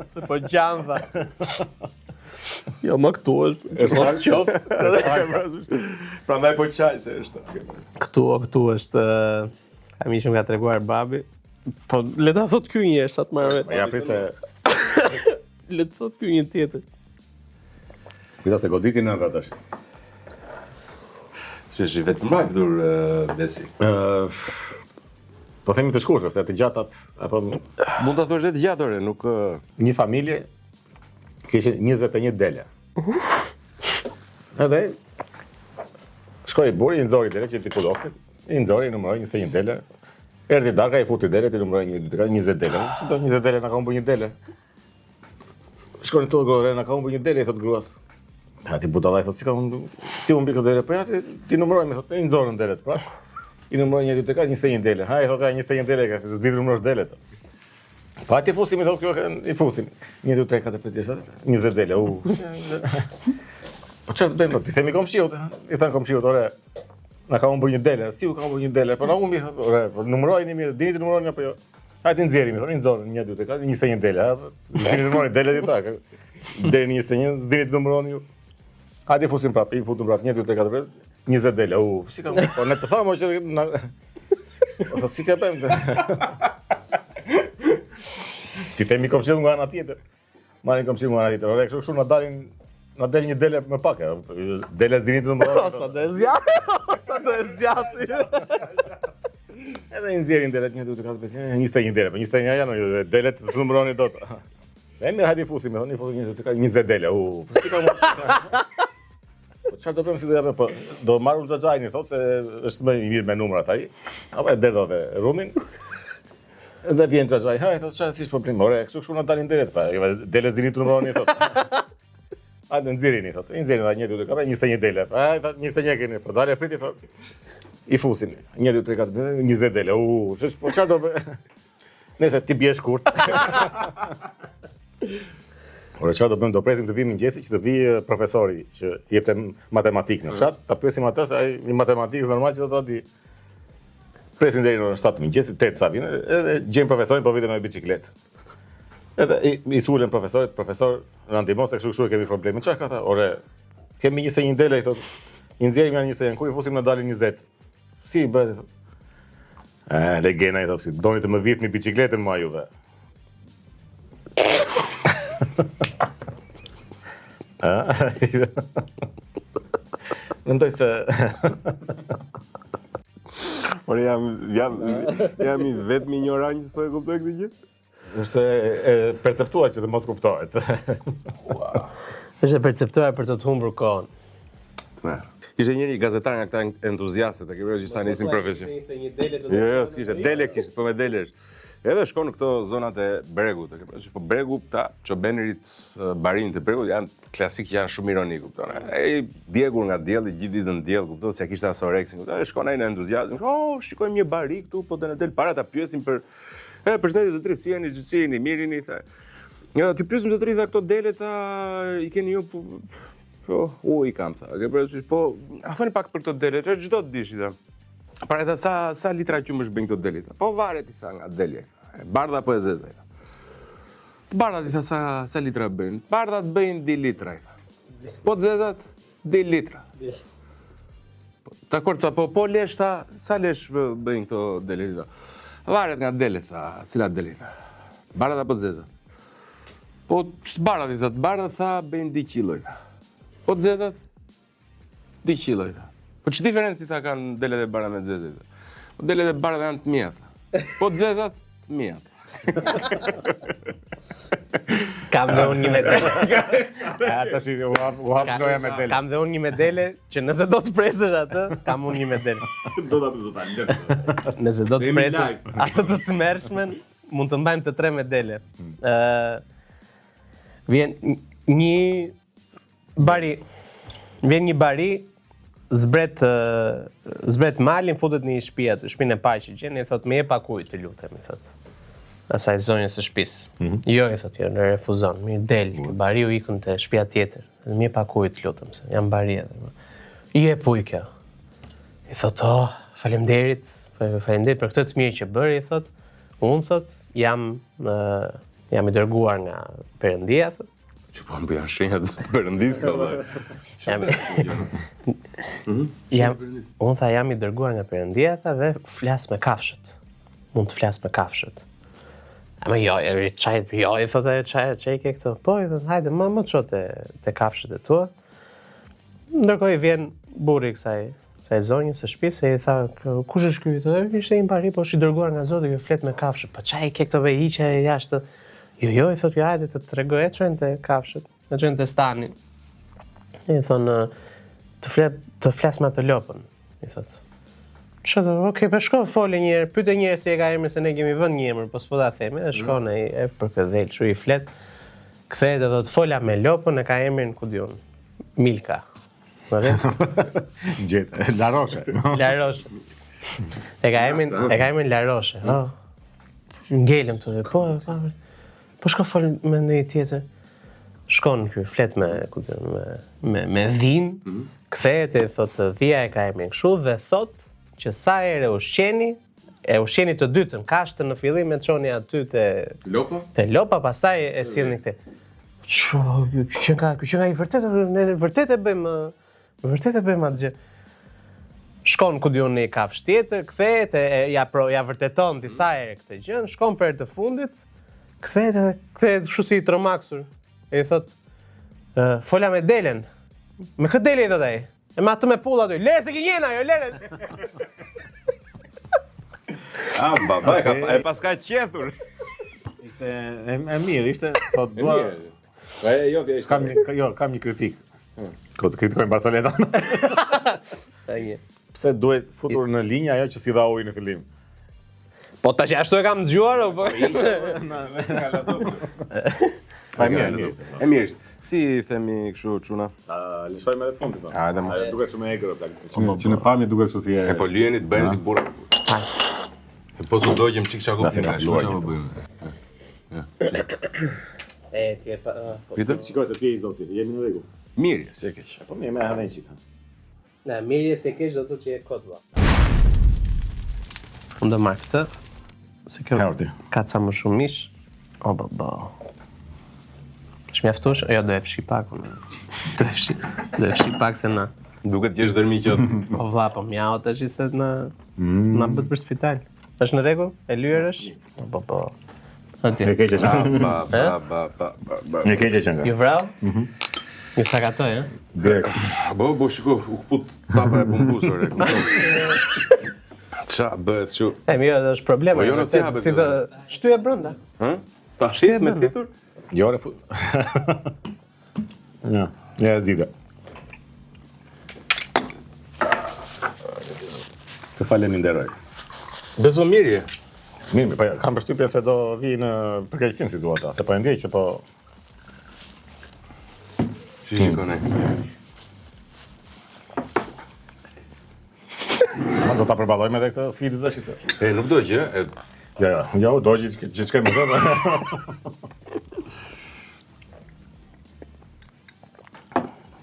S2: Se po gjamba. Jo, më këtu është mos qoftë.
S3: Prandaj po qaj se është.
S2: Këtu është kam një që më ka treguar babi. Po le ta thot ky një herë sa të marr vetë.
S1: Ja prit se
S2: Le të thot ky një tjetër.
S1: kujta se goditi në ata tash.
S3: Që është vetëm më këtur besi.
S1: Po themi të shkurtër, se të gjatat apo
S3: Mund ta thuash edhe gjatore, nuk
S1: një familje kishte 21 dele. Edhe shkoi buri, i nxori dele që ti puloftit, i nxori, i numëroi 21 dele. Erdhi darka, i futi delet, i numëroi 20 dele. Si do 20 dele, na ka humbur një dele. Shkoni këtu gore, na ka humbur një dele, i thot gruas. Ha ti budallaj, thot si ka humbur, si humbi këtë dele, po ja ti numëroi, thot, i nxorën delet, pra. I numëroi 1 2 3 4 21 dele. Ha i thot ka 21 dele, ka s'di të numërosh delet. Pa ti fusim, i thot kjo i fusim. 1 2 3 4 5 6 20 dele. Po çfarë të bëjmë? Ti themi komshiut, i than komshiut, ore, na ka humbur një dele, si u ka humbur një dele, po na humbi, ore, po numërojeni mirë, dini të numëroni apo jo? Hajde nxjerrim, thonë, nxorën 1 2 3 4 21 dele, ha. Dini të numëroni delet i ta. Deri në 21, s'dini të numëroni ju. Hajde fusim prapë, i futëm prapë 1 2 3 4 5 20 dele. Si ka, po ne të thamë që po si t'ja bëjmë? Ti themi komshiut nga ana tjetër. Marrin komshiut nga ana tjetër. Ore, kështu na del një dele më pak. Dele zini të numëroni.
S2: Sa do e zgjat. Sa do e zgjat.
S1: Edhe i nxjerrin delet 1 2 3 4 5 21 dele, po 21 janë, delet s'numëroni dot. E mirë, hajde fusim, thonë, fusim 1 2 3 4 20 dele. Si ka mos? Po çfarë do bëjmë si do japim? Po do marrun xhaxhajin, thotë se është më i mirë me numrat ai. Apo e derdhove rumin. Dhe vjen xhaxhaj, ha, thotë çfarë si problem. Ore, kështu na dalin delet pa. Delet zini të numëroni thotë. Hajde nxjerrini thotë. I nxjerrin 1 2 3 4 21 dele. Ai thotë 21 keni, po dalë priti thotë. I fusin. 1 2 3 4 20 dele. Po çfarë do bëj? Nëse ti bie shkurt. Ore çfarë do bëjmë, do presim të vi mëngjesi që të vi profesori që jepte matematikë në fshat, ta pyesim atë se ai i matematikës normal që do ta di. Presim deri në orën 7 mëngjesi, 8 sa vjen, edhe gjejmë profesorin po vitet me biçikletë. Edhe i sulën profesorit, profesor, na ndihmon se kështu kemi probleme. Çfarë ka tha? Ore, kemi 21 dele, i thotë. I nxjerrim janë 21, kur i fusim na dalin 20. Si i bëhet? Legena i thotë, doni të më vitni biçikletën mua juve. Mendoj se
S3: Por jam i vetmi ignorant që s'po e kuptoj këtë gjë.
S1: është e perceptuar që të mos kuptohet.
S2: Është e perceptuar për të humbur kohën.
S3: Kishte njëri gazetar nga këta entuziastë, e ke vënë që sa nisin profesion. Jo, s'kishte dele kishte, po me dele është. Edhe shkon në këto zonat e bregut, e ke parasysh, po bregu ta çobenerit barinj të bregut janë klasik, janë shumë ironik, kupton. Ai djegur nga dielli, gjithë ditën diell, kupton, se kishte asoreksin, kupton. Shkon ai në entuziazëm, "Oh, shikojmë një bari këtu, po do në del para ta pyesim për përshëndetje të tërë, si jeni, mirini, tha. Ja, ti pyesim të tërë këto dele ta i keni ju po, i kam tha. Ke parasysh, po, a thoni pak për këto dele, çdo të dish, tha. Para tha sa litra qumësh bën këto dele, tha. Po varet, i tha, nga deli. Bardha apo e zeza, tha. Të bardhat, i tha, sa litra bëjnë? Bardhat bëjnë 2 litra, i tha. Po të zezat, 2 litra. Dakor, po lesh, tha, sa lesh bëjnë këto dele, tha. Varet nga dele, tha, cilat dele, tha. Bardhat apo të zezat? Po të bardhat, i tha, të bardhat, tha, bëjnë 2 kilo, i tha. Po të zezat? 2 kg. Po ç'i diferenci ta kanë delet e bara me zezet? Po delet e bara janë të mjeta. Po të zezat, mjeta.
S2: Kam dhe unë një medele.
S1: Tash u hap loja me del.
S2: Kam dhe unë një medele që nëse do të presësh atë, kam unë një medele.
S4: Do ta lëm.
S2: Nëse do të
S4: Se jemi
S2: presësh
S4: live.
S2: atë të tmerrshmen, mund të mbajmë të 3 medele. Vjen një bari, zbret malin, futet në një shtëpi aty, shtëpinë e parë që gjen, i thot më jep pak ujë, të lutem, i thot. Asaj zonjës së shtëpisë. Jo, i thot, jo, në refuzon. Mirë del, bariu ikën te shtëpia tjetër. Më jep pak ujë, të lutem, se jam bari edhe. I jep ujë kjo. I thot, "Oh, faleminderit për këtë të mirë që bëri", i thot. Unë thot, jam i dërguar nga Perëndia, thot.
S3: Që po më bëjan shenjat Perëndisë,
S2: Unë tha jam i dërguar nga Perëndia dhe flas me kafshët. Mund të flas me kafshët. Ama jo, i thotë çaj ke këto. Po, i thotë, hajde, më ço te kafshët e tua. Ndërkohë i vjen burri kësaj zonjës së shtëpisë e i tha, "Kush është ky?" I thotë, "Ishte një bari, po është i dërguar nga Zoti, që flet me kafshët." "Po çaj ke këto hiqe jashtë?" Jo, i thotë, "Hajde të tregoj, e çojnë te kafshët, e çojnë te stani." I thonë, të flas me atë lopën, i thotë. Çfarë? Okej, po shko, fole një herë, pyete një herë si e ka emrin se ne kemi vënë një emër, po s'po ta themi, dhe shkon ai për këtë del, çu i flet. Kthehet edhe të fola me lopën, e ka emrin ku diun. Milka. Vërtet?
S1: Gjetë, La Roche.
S2: La Roche. E ka emrin La Roche. Oh. Ngelëm këtu. Po shko fol me ndonjë tjetër. Shkon ky, flet me dhin, kthehet e thotë dhia e ka emrin kështu dhe thotë që sa herë ushqeni të dytën, kashtën në fillim e çoni aty te lopa, pastaj e sillni këtë. Që ka i vërtet e bëjmë atë gjë. Shkon ku diun në kafshë tjetër, kthehet ja vërteton disa herë këtë gjë, shkon për herë të fundit, kthehet kështu si i tromaksur. E i thot, fola me delen. Me këtë dele i thot ai. E ma të me pull aty. "Le se gjena jo, le."
S3: Baba, e paska qethur.
S1: Ishte e mirë, ishte, po dua kam një kritik. Ko të kritikojmë Barceletën. Pse duhet futur në linjë ajo që si dha ujë në fillim?
S2: Po tash ashtu e kam dëgjuar o po.
S1: E
S3: mirë. Si themi kështu çuna?
S1: Lëshojmë edhe të fundit.
S3: Hajde.
S1: Duket shumë e egër plak. Që në pamje duket kështu si e.
S3: Po lyeni të bëjnë si burra. Po s'u dogjem çik çako
S1: Çfarë
S3: bëjmë.
S2: Ti e pa.
S3: Peter,
S1: Shikoj se ti je i Zotit, jemi në rregull.
S3: mirë, se keq.
S1: Po mirë, më havën çika.
S2: Na, mirë se keq do të thotë që je kotva. Unë do marr këtë. Se kjo ka ca më shumë mish. O baba. Shmjaftosh? Jo, do e fshi pak. Do e fshi pak se na.
S3: Duket që është dërmi qot.
S2: O vlla, po mjau tash se na bët për spital. Është në rregull? E lyer është? O baba. Atje.
S1: E keqe që. E keqe që nga.
S2: Ju vrau? Ju sakatoj, e?
S1: Direkt.
S3: Bo, shiko, u këput tapa e bumbusur e kupton. Qa bëhet kështu?
S2: Mirë, është problema.
S3: Po jo në si hapet.
S2: Si të shtyje brenda.
S3: Ta shtyje me thithur?
S1: Jo, re fut. Ja, zgjidhja. Të faleminderoj.
S3: Beso mirje.
S1: Mirë, po kam përshtypjen se do vi në përkeqësim situata, se po e ndjej që po
S3: Shikoni.
S1: do ta përballojmë edhe këtë sfidë tash se.
S3: Nuk do gjë,
S1: Jo, do që çka më thon.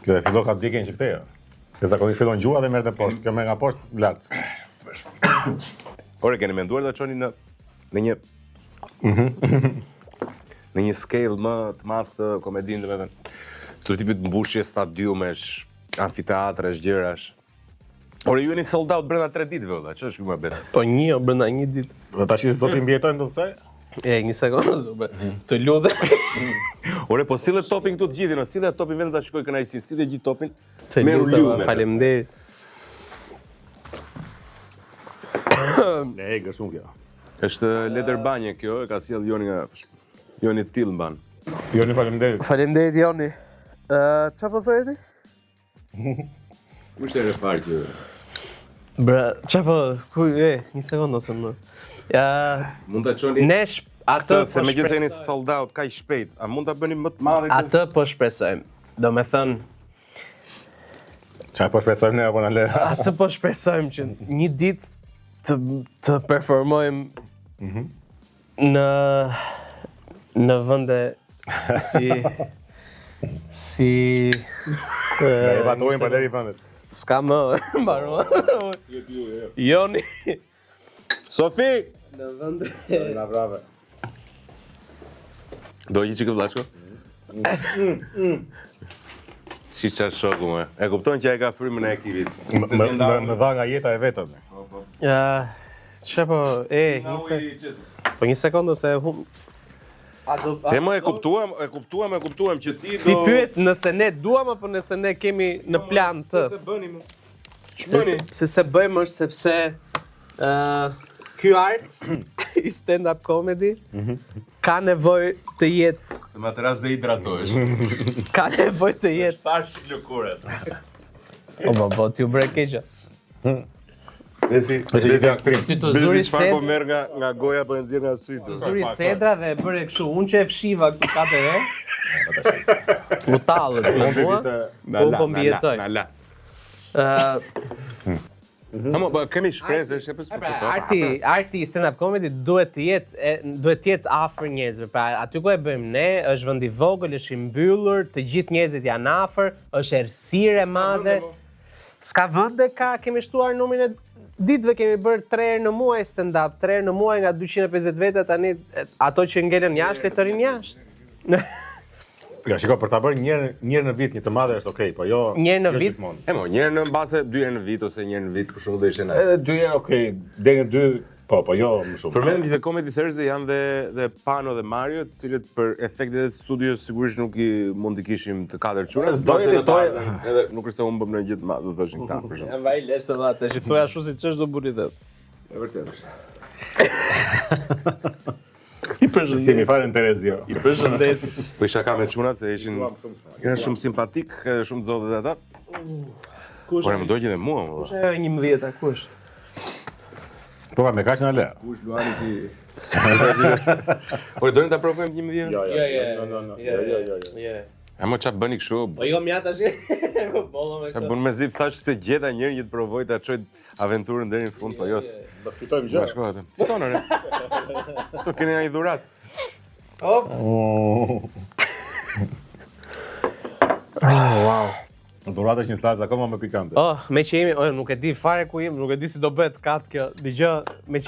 S1: Kjo e fillon ka dikën që këtej. Se zakonisht fillon gjua dhe merret në poshtë, kjo merr nga poshtë lart.
S3: Ore, keni menduar ta çoni në një në një scale më të madh këtë komedinë, domethënë. Këto tipit mbushje stadiumesh, amfiteatresh, gjërash. Ore, ju jeni sold out brenda 3 ditëve, valla. Ç'është ky muhabet?
S2: Po një brenda një ditë.
S1: Tash do t'i mbjetojmë do të thaj?
S2: Një sekondë, super. Të lutem.
S3: Ore, po sillet topin këtu të gjithin, o sillet topin vetëm ta shikoj kënaqësinë, sillet gjithë topin.
S2: Të
S3: Merru
S2: lutem,
S3: lume.
S2: faleminderit.
S1: Egër shumë kjo.
S3: Është letër banje kjo, e ka sjell Joni Till mban.
S1: Joni, faleminderit.
S2: Faleminderit Joni. Çfarë po thoje ti?
S4: Kush është e parë që
S2: Bra, një sekondë ose më.
S4: mund ta çoni?
S2: Atë
S3: Se me gjithë jeni sold out kaq shpejt, a mund ta bëni më të madhe këtu?
S2: Atë po shpresojmë. Do me thënë,
S1: Çfarë po shpresojmë ne apo na lë?
S2: atë po shpresojmë që një ditë të performojmë në vende si
S1: Ne batojmë pa deri vendet.
S2: s'ka më mbarua. Joni.
S3: Sofi!
S2: Në vende
S1: Na brave.
S3: Do një çikë vllashko? Si çfarë shoku më? E kupton që ai ka frymën e aktivit.
S1: Më dha nga jeta e vetëm.
S2: Çfarë po, një sekondë se hum.
S3: E më e kuptuam që ti do...
S2: Ti pyet nëse ne duam apo nëse ne kemi në plan të.
S3: Se bëni më.
S2: Se bëjmë është sepse ky art i stand-up comedy ka nevojë të jetë,
S3: Se më atëras dhe hidratohesh.
S2: ka nevojë të jetë.
S3: Pash lëkurat.
S2: Po t'ju bre keqja.
S3: Desi,
S2: Ty të zuri
S3: çfarë po
S2: sedra,
S3: merr nga goja po e nxjerr nga sy.
S2: zuri sedra dhe e bëre kështu, unë që e fshiva këtu 4 herë. U tallët me mua. Po mbijetoj.
S3: Amo, po kemi shpresë, është e
S2: Arti i stand-up comedy duhet të jetë afër njerëzve. Pra aty ku e bëjmë ne, është vend i vogël, është i mbyllur, të gjithë njerëzit janë afër, është errësirë e madhe. S'ka vende kemi shtuar numrin e ditëve, kemi bërë 3 herë në muaj stand-up, 3 herë në muaj nga 250 vete, tani ato që ngelen jashtë le të rinë jashtë.
S1: Ja, shiko, për ta bërë njërë në vit një të madhe është okej, po jo
S2: Njërë në
S1: jo
S2: vit?
S1: gjithmonë.
S3: E mo, njërë në base 2 herë në vit ose 1 herë në vit, për shumë do ishte nice.
S1: Edhe 2 herë okej, deri në 2, po jo më shumë.
S3: Përmendëm që te Comedy Thursday janë dhe Pano dhe Mario, të cilët për efektet e studios sigurisht nuk mund t'i kishim të 4 çuna.
S1: Doje të ftoje.
S3: Edhe nuk është se unë bëm në gjithë ma, do thoshin këta për shembull.
S2: Vaj lesh të vatë, që thuaj ashtu si ç'është do buritet.
S3: E vërtetë është.
S1: Si mi falen Terezio.
S2: I përshëndesim.
S3: Po isha ka me çunat se ishin shumë simpatik, edhe shumë zotë dhe ata.
S2: Kush?
S3: Por më dojgjë dhe mua, më.
S2: Kush ajo 11-a, kush?
S1: Po me kaq na lë.
S4: Kush luani ti?
S3: Por dojnë ta provojmë 11?
S1: Jo.
S3: A më çfarë bëni kështu?
S2: Po jo mja tash. Bolla me
S3: Çfarë bën me zip thash se gjeta njërin që të provoj ta çoj aventurën deri në fund, po jo.
S1: Do fitojmë gjë.
S3: Bashko atë. Fiton ore. To keni një dhurat.
S2: Wow.
S1: Dhurata që një slajz akoma më pikante.
S2: Me që jemi, nuk e di fare ku jemi, nuk e di si do bëhet kat kjo. Dgjoj, me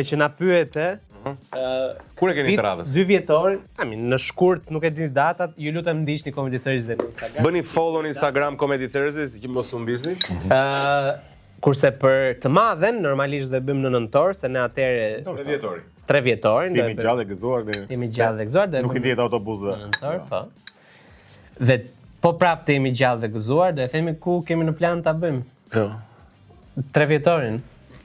S2: që na pyete,
S3: Kur e keni të radhës?
S2: 2 vjetor, në shkurt, nuk e di datat, ju lutem ndiqni Comedy Thursday në Instagram.
S3: Bëni follow në Instagram Comedy Thursday, si që mos u mbisni.
S2: Kurse për të madhen, normalisht dhe bëjmë në nëntor, se ne atëre
S3: 3 vjetori.
S2: 3 vjetorin.
S1: Jemi gjallë e gëzuar dhe
S2: Jemi gjallë dhe gëzuar.
S1: nuk i dihet autobusë.
S2: Nëntor, po. Dhe po prapë të jemi gjallë dhe gëzuar, do e themi ku kemi në plan ta bëjmë. 3 vjetorin.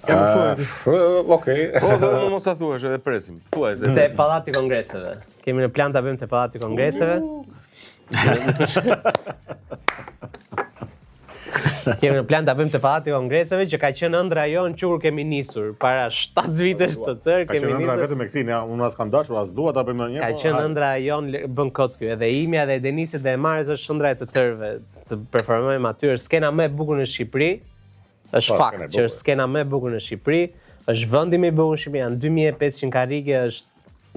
S1: Okej.
S3: Po, dhe mos sa thuash, edhe presim. Thuaj se
S2: Te
S3: presim.
S2: Pallati i Kongreseve. Kemi në plan ta bëjmë te Pallati i Kongreseve. Kemi në plan ta bëjmë te Pallati i Kongreseve që ka qenë ëndra jon kur kemi nisur para 7 vitesh të tërë
S1: Ka
S2: kemi
S1: qenë ëndra
S2: nisur.
S1: vetëm me këtin, unë as kam dashur, as dua ta bëjmë ndonjë.
S2: Ka qenë ëndra jon bën kot ky, edhe imja dhe e Denisit dhe e Marës është ëndra e të tërëve të performojmë aty, është skena më e bukur në Shqipëri. Është
S1: Po,
S2: fakt
S1: skena e
S2: që është skena më e bukur në Shqipëri, është vendi më i bukur në Shqipëri, janë 2500 karrige, është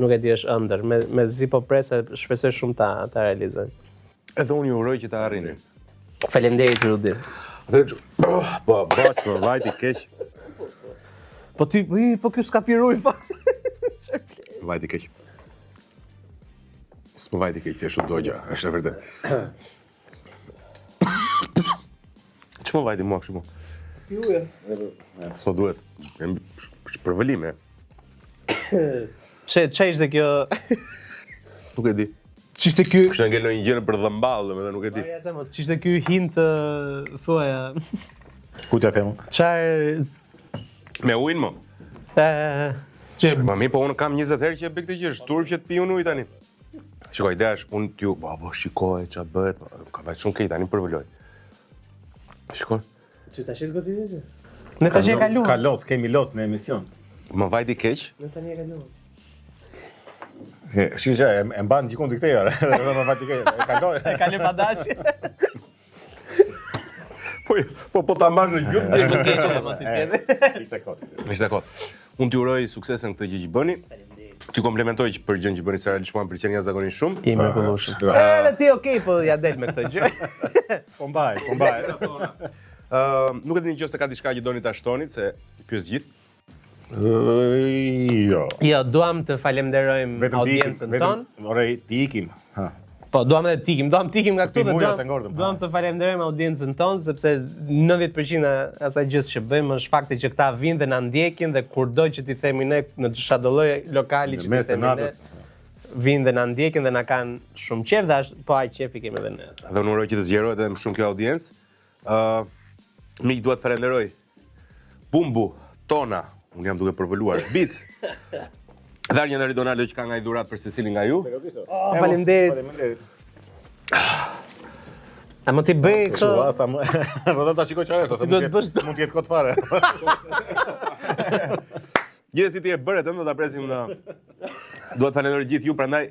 S2: nuk e di, është ëndër. Me zi po presë, shpresoj shumë ta realizojnë.
S3: Edhe unë ju uroj që ta arrini.
S2: Faleminderit Rudi.
S3: Po, baç, më vajti keq.
S2: Po ty, po ky s'ka pirë ujë fare.
S3: Vajti keq. S'më vajti keq, thjesht u dogja, është e vërtetë. Ç'më vajti mua kështu?
S2: Juve.
S3: S'më duhet. Jam Përvëllime.
S2: Çe ishte kjo?
S3: Nuk e di.
S2: Ç'ishte ky?
S3: Kështë në ngellë një gjë për dhëmballë, domethënë nuk e di.
S2: Ja, mo, ç'ishte ky hint thuaja.
S1: Ku t'ja them?
S2: Çfarë
S3: Me ujin mo.
S2: që
S3: Ma mi, po unë kam 20 herë që e bëj këtë gjë, është turp që të pi unë ujë tani. Shikoj, ideja është unë t'ju, po shikoj ç'a bëhet, ka vaj shumë keq tani përvëlloj. Shikoj.
S2: Që tash e goditë që? Ne tash e kaluam.
S1: Ka lot, kemi lot në emision.
S3: Më vajti keq.
S2: Ne tani e kaluam.
S1: Shikoj, e mban gjikon dikte ore. Edhe më vati keq. E kaloj.
S2: E kalë pa dashi.
S3: Po ta marrë në gjumë.
S2: Është më keq më ti tjetër.
S1: Ishte kot.
S3: Ishte kot. Unë t'ju uroj suksesën këtë gjë që bëni. T'ju komplementoj që për gjën që bëni se realisht mua më pëlqen jashtëzakonisht shumë.
S2: I mrekullueshëm. Edhe ti okay, po ja del me këtë gjë.
S1: Po mbaj.
S3: Nuk e dini nëse ka diçka që doni ta shtonit se ky është gjithë.
S1: Jo.
S2: Jo, duam të falenderojmë
S1: Vetëm
S2: audiencën tonë.
S1: Ore, ti ikim. Ha.
S2: Po, duam edhe tikim nga këtu dhe
S1: Muja se ngordëm.
S2: duam të falenderojmë audiencën tonë sepse 90% e asaj gjës që bëjmë është fakti që këta vinë dhe na ndjekin dhe kurdo që t'i themi ne në çdo lloj lokali që t'i themi ne, vinë dhe na ndjekin dhe na kanë shumë qef dhe po aq qefi kemi edhe ne.
S3: Dhe unë uroj që të zgjerohet edhe më shumë kjo audiencë. Mik dua të falenderoj Bumbu, Tona, unë jam duke përvëluar, Bic. Dharja Ndari Donaldo që ka nga i dhurat për secilin nga ju.
S2: Faleminderit. A më t'i bëj
S1: Kështu,
S2: këto?
S1: asa më... Vëdo t'a shikoj qarë është, ose mund t'jetë kot fare.
S3: Gjithë si ti e bëret, do ta presim në... Dua të falenderoj gjithë ju, prandaj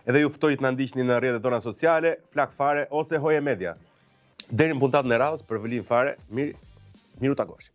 S3: edhe ju ftoj të na ndiqni në rrjetet tona sociale, Flak Fare ose Hoje Media. Deri në puntatën e radhës, për vëllim fare, miru takosh.